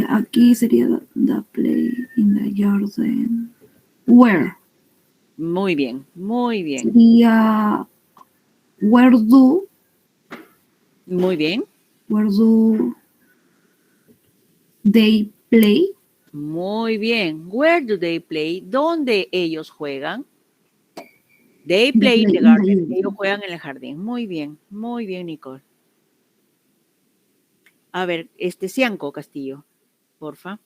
Aquí sería the play in the garden. Where? Muy bien. Sería where do. Muy bien. Where do they play? Muy bien. Where do they play? ¿Dónde ellos juegan? They play in the garden. Ellos juegan en el jardín. Muy bien, Nicole. A ver, Cianco Castillo, porfa.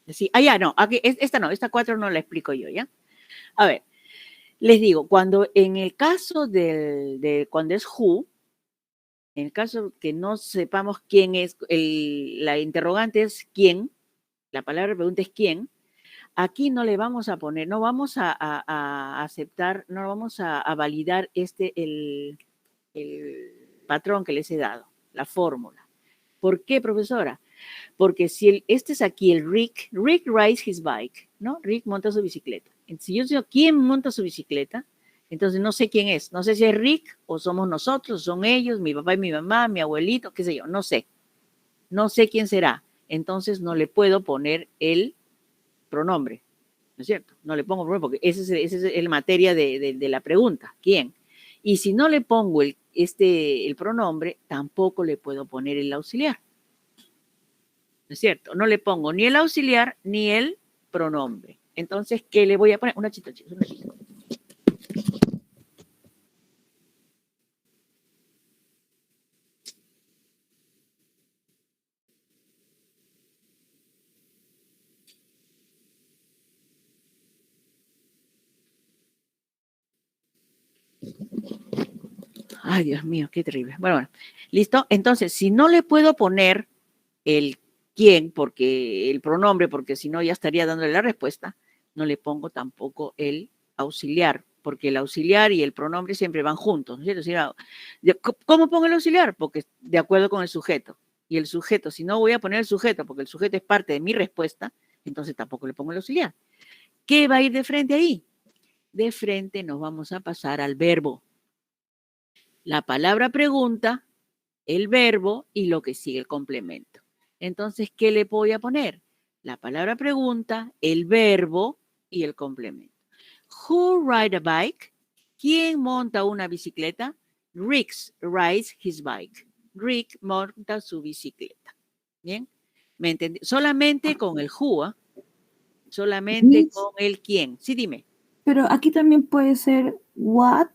Sí, ya, no, aquí, esta no, esta 4 no la explico yo, ¿ya? A ver, les digo, cuando en el caso cuando es who, en el caso que no sepamos quién es, la interrogante es quién, la palabra pregunta es quién, aquí no le vamos a poner, no vamos a aceptar, no vamos a validar el patrón que les he dado, la fórmula. ¿Por qué, profesora? Porque si este es aquí el Rick rides his bike, ¿no? Rick monta su bicicleta. Si yo digo quién monta su bicicleta, entonces no sé quién es. No sé si es Rick o somos nosotros, son ellos, mi papá y mi mamá, mi abuelito, qué sé yo, no sé. No sé quién será. Entonces no le puedo poner el pronombre, ¿no es cierto? No le pongo pronombre porque esa es el materia de la pregunta, ¿quién? Y si no le pongo el pronombre, tampoco le puedo poner el auxiliar. ¿No es cierto? No le pongo ni el auxiliar ni el pronombre. Entonces, ¿qué le voy a poner? Una chita. Ay, Dios mío, qué terrible. Bueno, ¿listo? Entonces, si no le puedo poner el quién, porque el pronombre, porque si no ya estaría dándole la respuesta, no le pongo tampoco el auxiliar, porque el auxiliar y el pronombre siempre van juntos, ¿no es cierto? ¿Cómo pongo el auxiliar? Porque de acuerdo con el sujeto. Y el sujeto, si no voy a poner el sujeto, porque el sujeto es parte de mi respuesta, entonces tampoco le pongo el auxiliar. ¿Qué va a ir de frente ahí? De frente nos vamos a pasar al verbo. La palabra pregunta, el verbo y lo que sigue el complemento. Entonces, ¿qué le voy a poner? La palabra pregunta, el verbo y el complemento. Who ride a bike? ¿Quién monta una bicicleta? Rick rides his bike. Rick monta su bicicleta. ¿Bien? ¿Me entendí? Solamente con el who, ¿eh? Solamente con el quién. Sí, dime. Pero aquí también puede ser what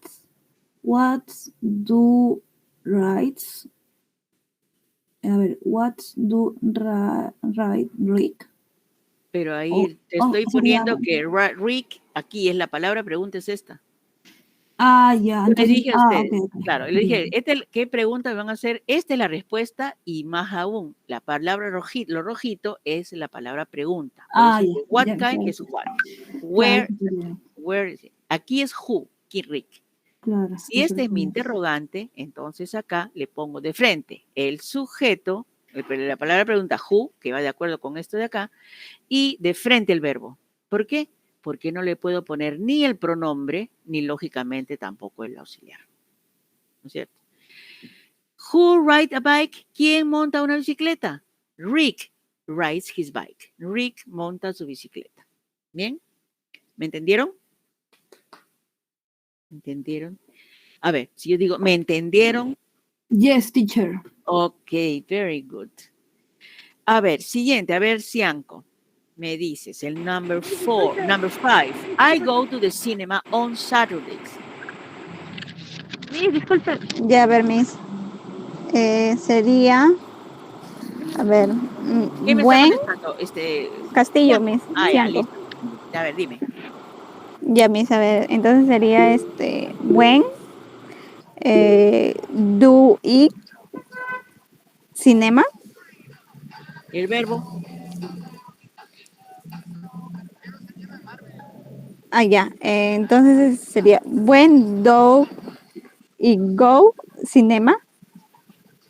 do rights. A ver, what do right Rick? Pero ahí te estoy poniendo que Rick, aquí es la palabra pregunta, es esta. Ya. Yo les dije a ustedes, Okay. claro, les dije, ¿qué pregunta me van a hacer? Esta es la respuesta y más aún, la palabra rojito, lo rojito es la palabra pregunta. What kind es what. Where is it? Aquí es who, Rick. Claro, si este es mi interrogante, entonces acá le pongo de frente el sujeto, la palabra pregunta who, que va de acuerdo con esto de acá, y de frente el verbo. ¿Por qué? Porque no le puedo poner ni el pronombre, ni lógicamente tampoco el auxiliar. ¿No es cierto? Who rides a bike? ¿Quién monta una bicicleta? Rick rides his bike. Rick monta su bicicleta. ¿Bien? ¿Me entendieron? ¿Entendieron? A ver, si yo digo, ¿me entendieron? Yes, teacher. Ok, very good. A ver, siguiente, a ver, Cianco. Me dices, el number 5. I go to the cinema on Saturdays. Miss, disculpe. Ya, a ver, Miss. Sería, a ver, ¿Qué me buen está contestando? Castillo, Cianco. Miss. Ya, Cianco. listo. A ver, dime. Ya, Miss, a ver, entonces sería buen, do y cinema. El verbo. Ya. Entonces sería when do y go cinema.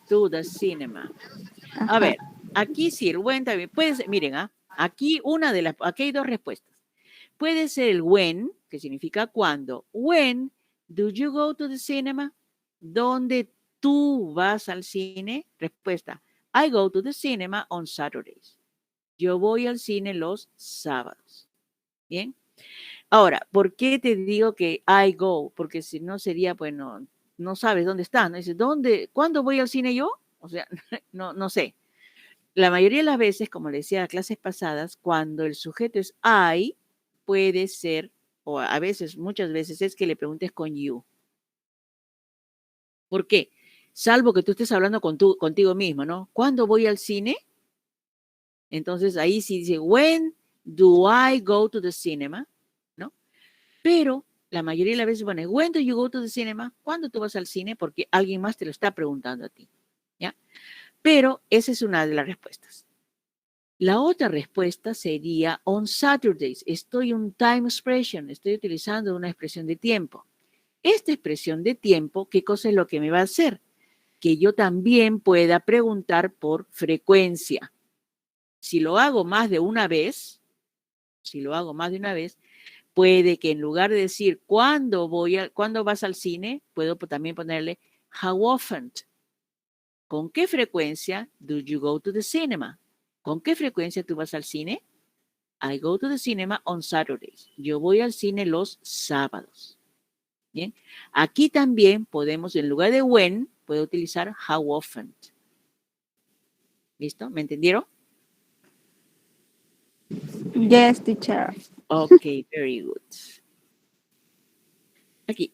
To the cinema. A ver, aquí sí, el when también. Miren, aquí aquí hay dos respuestas. Puede ser el when, que significa cuando. When do you go to the cinema? ¿Dónde tú vas al cine? Respuesta. I go to the cinema on Saturdays. Yo voy al cine los sábados. ¿Bien? Ahora, ¿por qué te digo que I go? Porque si no sería, pues no sabes dónde estás, ¿no? Dices, ¿cuándo voy al cine yo? O sea, no sé. La mayoría de las veces, como le decía a clases pasadas, cuando el sujeto es I, puede ser, o a veces, muchas veces, es que le preguntes con you. ¿Por qué? Salvo que tú estés hablando contigo mismo, ¿no? ¿Cuándo voy al cine? Entonces ahí sí dice, when do I go to the cinema? ¿No? Pero la mayoría de las veces pone, when do you go to the cinema? ¿Cuándo tú vas al cine? Porque alguien más te lo está preguntando a ti, ¿ya? Pero esa es una de las respuestas. La otra respuesta sería on Saturdays. Estoy un time expression, estoy utilizando una expresión de tiempo. Esta expresión de tiempo, ¿qué cosa es lo que me va a hacer? Que yo también pueda preguntar por frecuencia. Si lo hago más de una vez, puede que en lugar de decir ¿cuándo vas al cine? Puedo también ponerle how often. ¿Con qué frecuencia do you go to the cinema? ¿Con qué frecuencia tú vas al cine? I go to the cinema on Saturdays. Yo voy al cine los sábados. Bien. Aquí también podemos, en lugar de when, puedo utilizar how often. ¿Listo? ¿Me entendieron? Yes, teacher. Ok, very good. Aquí.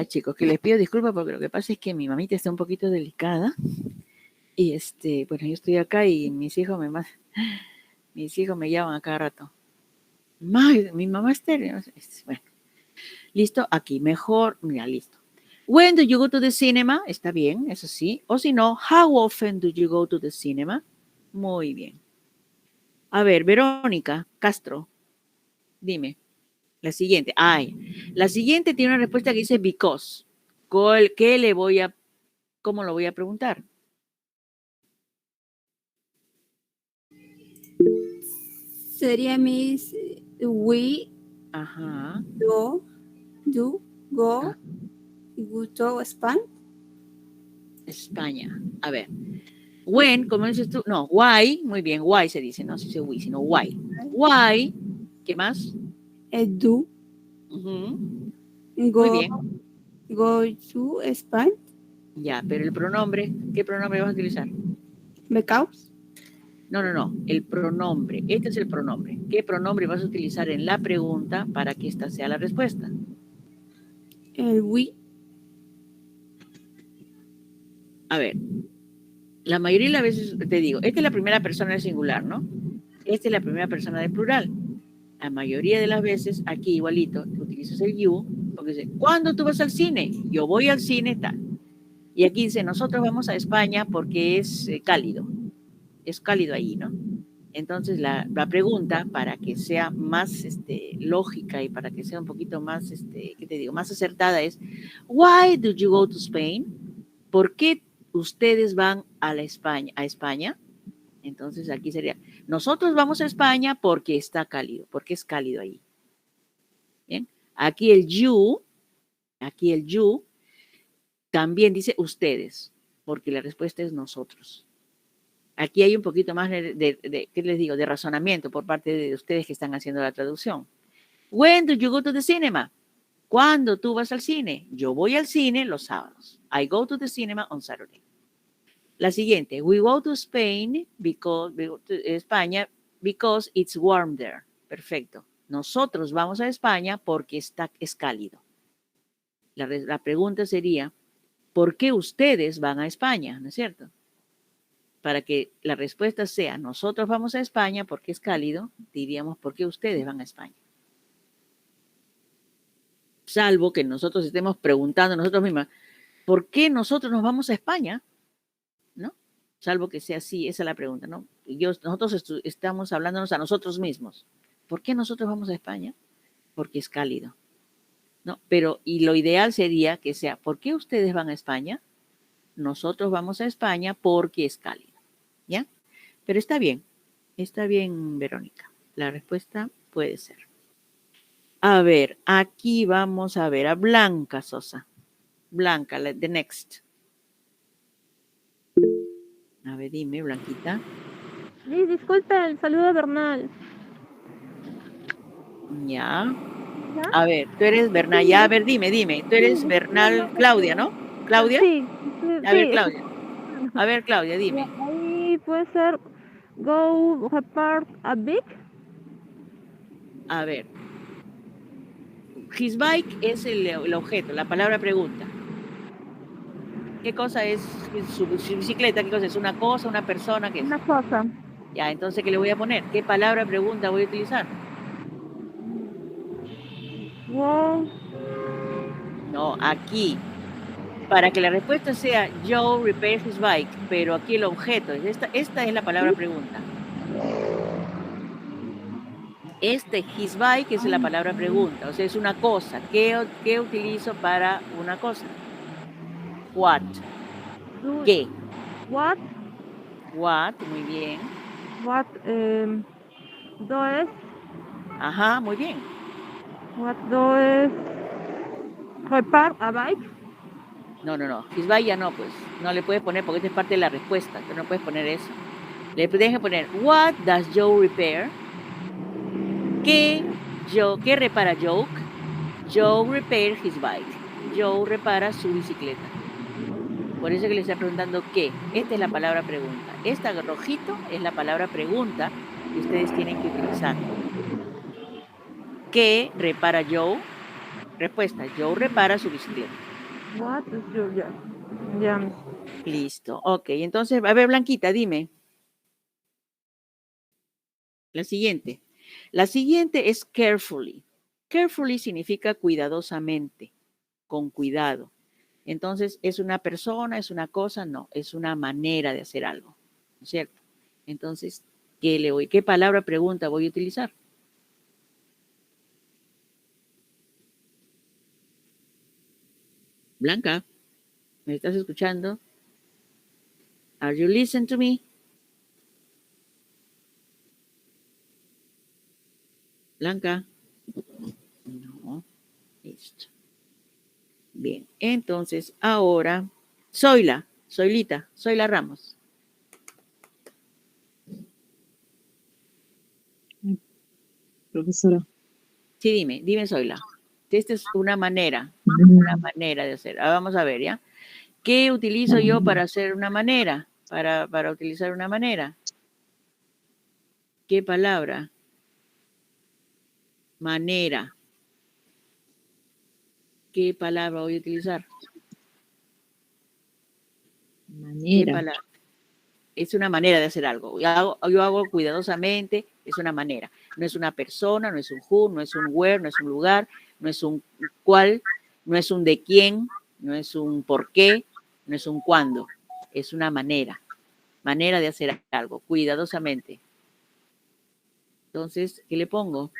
Chicos, que les pido disculpas porque lo que pasa es que mi mamita está un poquito delicada y bueno, yo estoy acá y mis hijos Mis hijos me llaman a cada rato. Mi mamá estéreo. Bueno, listo, aquí, mejor, mira, listo. When do you go to the cinema? Está bien, eso sí. O si no, how often do you go to the cinema? Muy bien. A ver, Verónica Castro, dime. La siguiente. La siguiente tiene una respuesta que dice because. ¿Cómo lo voy a preguntar? Sería Miss we Ajá. do go to Spain. España. A ver. When, ¿cómo dices tú? No, why. Muy bien, why se dice. No se dice we, sino why. Why. ¿Qué más? Do Ujú. go, Muy bien. go to Spain. Ya, pero el pronombre, ¿qué pronombre vas a utilizar? Because. No. El pronombre. Este es el pronombre. ¿Qué pronombre vas a utilizar en la pregunta para que esta sea la respuesta? El we. A ver, la mayoría de las veces te digo, esta es la primera persona del singular, ¿no? Esta es la primera persona del plural. La mayoría de las veces, aquí igualito, utilizas el you, porque dice, ¿cuándo tú vas al cine? Yo voy al cine, tal. Y aquí dice, nosotros vamos a España porque es cálido. Es cálido ahí, ¿no? Entonces, la pregunta, para que sea más lógica y para que sea un poquito más, ¿qué te digo? Más acertada es, why do you go to Spain? ¿Por qué ustedes van a España? Entonces, aquí sería, nosotros vamos a España porque está cálido, porque es cálido ahí. ¿Bien? Aquí el you también dice ustedes, porque la respuesta es nosotros. Aquí hay un poquito más ¿qué les digo? De razonamiento por parte de ustedes que están haciendo la traducción. When do you go to the cinema? ¿Cuándo tú vas al cine? Yo voy al cine los sábados. I go to the cinema on Saturday. La siguiente. We go to Spain España because it's warm there. Perfecto. Nosotros vamos a España porque es cálido. La pregunta sería, ¿por qué ustedes van a España? ¿No es cierto? Para que la respuesta sea, nosotros vamos a España porque es cálido, diríamos, ¿por qué ustedes van a España? Salvo que nosotros estemos preguntando nosotros mismos, ¿por qué nosotros nos vamos a España? ¿No? Salvo que sea así, esa es la pregunta, ¿no? Nosotros estamos hablándonos a nosotros mismos. ¿Por qué nosotros vamos a España? Porque es cálido, ¿no? Pero, y lo ideal sería que sea, ¿por qué ustedes van a España? Nosotros vamos a España porque es cálido, ¿ya? Pero está bien, Verónica. La respuesta puede ser. A ver, aquí vamos a ver a Blanca Sosa. Blanca, the next. A ver, dime, Blanquita. Disculpe, el saludo Bernal. Ya. A ver, tú eres Bernal. Ya, a ver, dime. Tú eres Bernal Claudia, ¿no? ¿Claudia? Sí. A ver, Claudia. A ver, Claudia, dime. Ahí puede ser go apart a big. A ver. His bike es el objeto, la palabra pregunta. ¿Qué cosa es su bicicleta? ¿Qué cosa es? ¿Una cosa, una persona? ¿Qué es? Una cosa. Ya, entonces, ¿qué le voy a poner? ¿Qué palabra pregunta voy a utilizar? Wow. No, aquí. Para que la respuesta sea Joe repairs his bike, pero aquí el objeto, esta es la palabra pregunta. His bike es la palabra pregunta, o sea, es una cosa. ¿Qué utilizo para una cosa? What. ¿Qué? What. What, muy bien. What does. Ajá, muy bien. What does repair a bike? No. His bike ya no, pues. No le puedes poner porque esta es parte de la respuesta. Tú no puedes poner eso. Le tienes que poner, what does Joe repair? ¿Qué repara Joe? Joe repairs his bike. Joe repara su bicicleta. Por eso que le está preguntando qué. Esta es la palabra pregunta. Esta rojito es la palabra pregunta que ustedes tienen que utilizar. ¿Qué repara Joe? Respuesta, Joe repara su bicicleta. What is your job? Ya. Listo. Ok, entonces, a ver, Blanquita, dime. La siguiente. La siguiente es carefully. Carefully significa cuidadosamente, con cuidado. Entonces, ¿es una persona, es una cosa? No, es una manera de hacer algo, ¿no es cierto? Entonces, ¿qué palabra pregunta voy a utilizar? Blanca, ¿me estás escuchando? Are you listening to me? Blanca. No. Listo. Bien. Entonces, ahora, Zoilita Ramos. Profesora. Sí, dime, Zoila. Esta es una manera de hacer. Vamos a ver, ¿ya? ¿Qué utilizo yo para hacer una manera? Para utilizar una manera. ¿Qué palabra? Manera. ¿Qué palabra voy a utilizar? ¿Qué palabra? Es una manera de hacer algo. Yo hago cuidadosamente, es una manera. No es una persona, no es un who, no es un where, no es un lugar, no es un cuál, no es un de quién, no es un por qué, no es un cuándo. Es una manera de hacer algo, cuidadosamente. Entonces, ¿qué le pongo?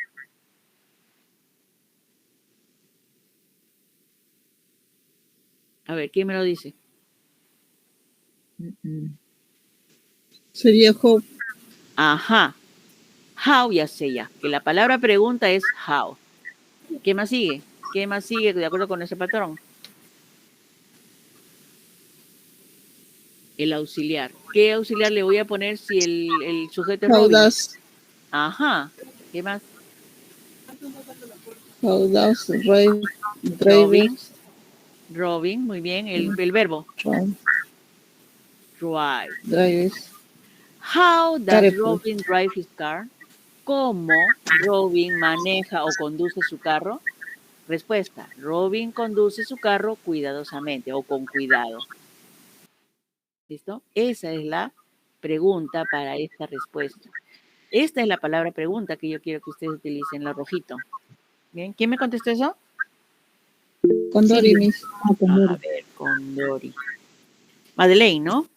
A ver, ¿quién me lo dice? Sería how. Ajá. How, ya sé ya. Que la palabra pregunta es how. ¿Qué más sigue? ¿Qué más sigue de acuerdo con ese patrón? El auxiliar. ¿Qué auxiliar le voy a poner si el sujeto es How Robin? does. Ajá. ¿Qué más? How does drive. Robin, muy bien. El verbo. Drive. Drive. How does Robin drive his car? ¿Cómo Robin maneja o conduce su carro? Respuesta. Robin conduce su carro cuidadosamente o con cuidado. ¿Listo? Esa es la pregunta para esta respuesta. Esta es la palabra pregunta que yo quiero que ustedes utilicen, la rojito. Bien, ¿quién me contestó eso? Condori, Miss. A ver, Condori. Madeleine, ¿no?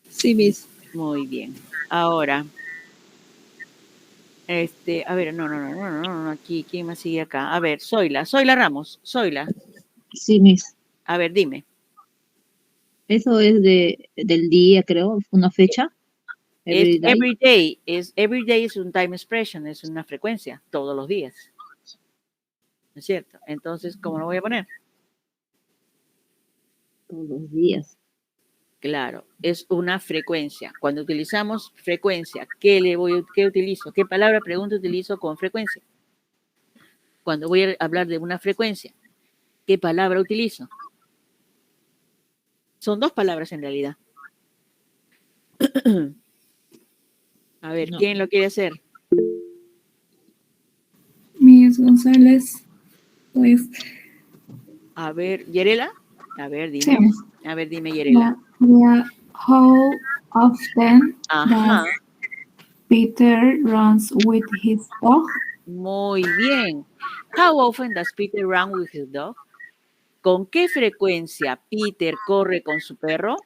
Sí, Miss. Muy bien. Ahora, a ver, no, aquí, ¿quién más sigue acá? A ver, Zoila Ramos, Zoila. Sí, Miss. A ver, dime. Eso es del día, creo, una fecha. Every day es un time expression, es una frecuencia, todos los días. ¿No es cierto? Entonces, ¿cómo lo voy a poner? Todos los días. Claro, es una frecuencia. Cuando utilizamos frecuencia, ¿qué utilizo? ¿Qué palabra pregunta utilizo con frecuencia? Cuando voy a hablar de una frecuencia, ¿qué palabra utilizo? Son dos palabras en realidad. A ver, ¿quién lo quiere hacer? Miss González, pues. A ver, ¿Yerela? A ver, dime. Sí. A ver, dime, Yerela. How often Ajá. does Peter runs with his dog? Muy bien. How often does Peter run with his dog? ¿Con qué frecuencia Peter corre con su perro?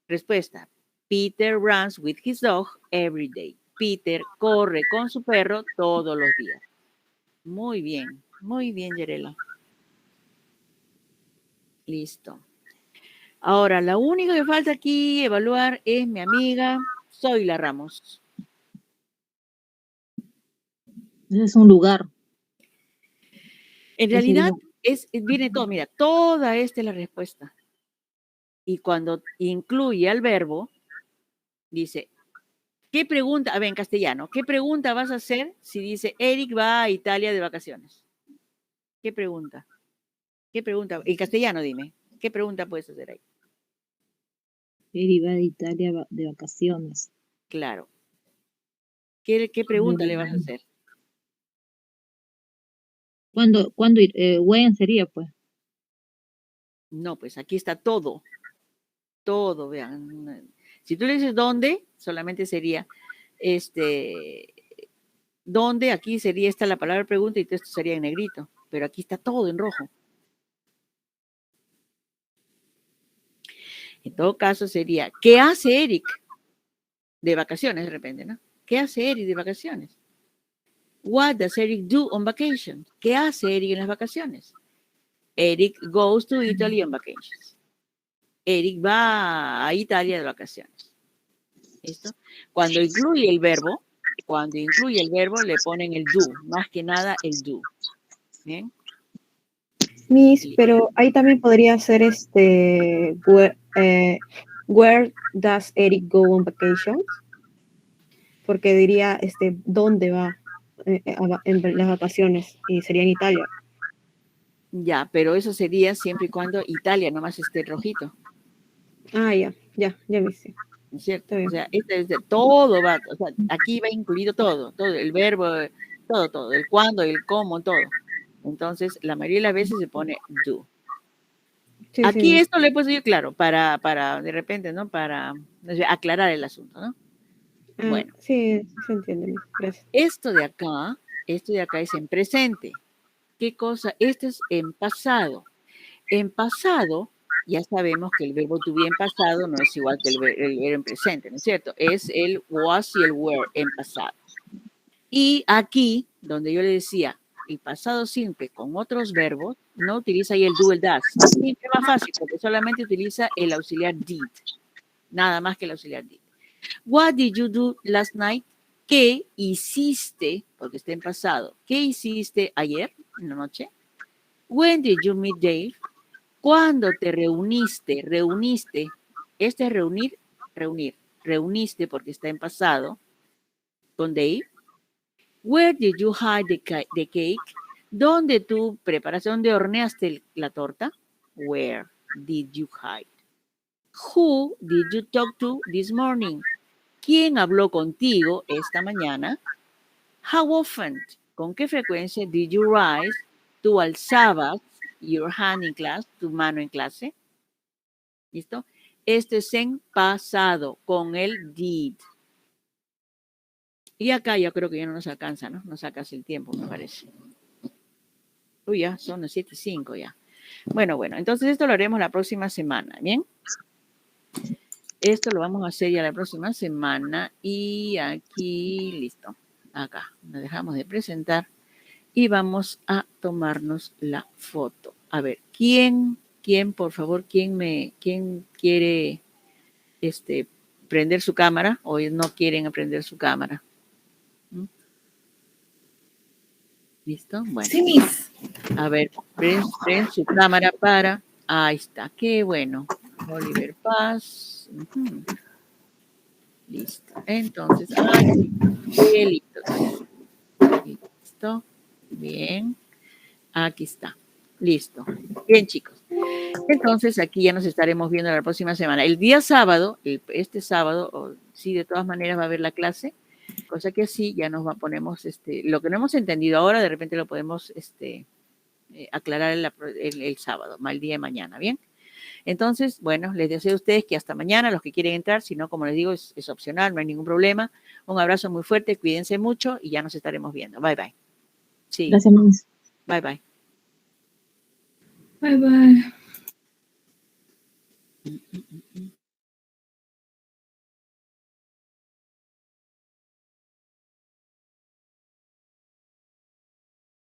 Respuesta. Peter runs with his dog every day. Peter corre con su perro todos los días. Muy bien, Yerela. Listo. Ahora, la única que falta aquí evaluar es mi amiga Zoila Ramos. Ese es un lugar. En realidad, viene todo, mira, toda esta es la respuesta. Y cuando incluye al verbo, dice, ¿qué pregunta? A ver, en castellano, ¿qué pregunta vas a hacer si dice Eric va a Italia de vacaciones? ¿Qué pregunta? ¿Qué pregunta? En castellano, dime. ¿Qué pregunta puedes hacer ahí? Eric va a Italia de vacaciones. Claro. ¿Qué pregunta le vas a hacer? ¿Cuándo when sería, pues? No, pues aquí está todo. Todo, vean. Si tú le dices dónde, solamente sería donde aquí sería esta la palabra pregunta y esto sería en negrito, pero aquí está todo en rojo. En todo caso sería, ¿qué hace Eric de vacaciones de repente, no? ¿Qué hace Eric de vacaciones? What does Eric do on vacation? ¿Qué hace Eric en las vacaciones? Eric goes to Italy on vacations. Eric va a Italia de vacaciones. ¿Listo? Cuando incluye el verbo, le ponen el do, más que nada el do. ¿Bien? Miss, pero ahí también podría ser where does Eric go on vacations? Porque diría dónde va en las vacaciones y sería en Italia. Ya, pero eso sería siempre y cuando Italia nomás esté rojito. Ah, ya me sé. ¿Es cierto? O sea, todo va, o sea, aquí va incluido todo, el verbo, todo, el cuándo, el cómo, todo. Entonces, la mayoría de las veces se pone do. Sí, aquí sí. esto le he puesto yo claro, para de repente, ¿no? Para aclarar el asunto, ¿no? Bueno. Sí, se entiende. Gracias. Esto de acá es en presente. ¿Qué cosa? Esto es en pasado. En pasado, ya sabemos que el verbo to be en pasado no es igual que el verbo en presente, ¿no es cierto? Es el was y el were en pasado. Y aquí, donde yo le decía, el pasado simple con otros verbos, no utiliza ahí el do, el does. Siempre más fácil, porque solamente utiliza el auxiliar did. Nada más que el auxiliar did. What did you do last night? ¿Qué hiciste? Porque está en pasado. ¿Qué hiciste ayer en la noche? When did you meet Dave? ¿Cuándo te reuniste? Reuniste. Este es reunir. Reuniste porque está en pasado con Dave. Where did you hide the cake? ¿Dónde tú preparaste? ¿Dónde horneaste la torta? Where did you hide? Who did you talk to this morning? ¿Quién habló contigo esta mañana? How often? ¿Con qué frecuencia did you rise? ¿Tú alzabas your hand in class? ¿Tu mano en clase? ¿Listo? Esto es en pasado, con el did. Y acá yo creo que ya no nos alcanza, ¿no? Nos saca el tiempo, me parece. Uy, ya son las 7:05 ya. Bueno, entonces esto lo haremos la próxima semana, ¿bien? Esto lo vamos a hacer ya la próxima semana y aquí, listo. Acá nos dejamos de presentar y vamos a tomarnos la foto. A ver, ¿quién, por favor, quién quiere prender su cámara o no quieren prender su cámara? ¿Listo? Bueno. Sí, Miss. A ver, prenden su cámara para... Ahí está, qué bueno. Oliver Paz. Listo. Entonces, qué listo. Listo. Bien. Aquí está. Listo. Bien, chicos. Entonces, aquí ya nos estaremos viendo la próxima semana. El día sábado, este sábado, sí, de todas maneras va a haber la clase, cosa que así ya nos ponemos, lo que no hemos entendido ahora, de repente lo podemos aclarar el sábado, el día de mañana, ¿bien? Entonces, bueno, les deseo a ustedes que hasta mañana, los que quieren entrar, si no, como les digo, es opcional, no hay ningún problema. Un abrazo muy fuerte, cuídense mucho y ya nos estaremos viendo. Bye, bye. Sí. Gracias, Miss. Bye, bye. Bye, bye.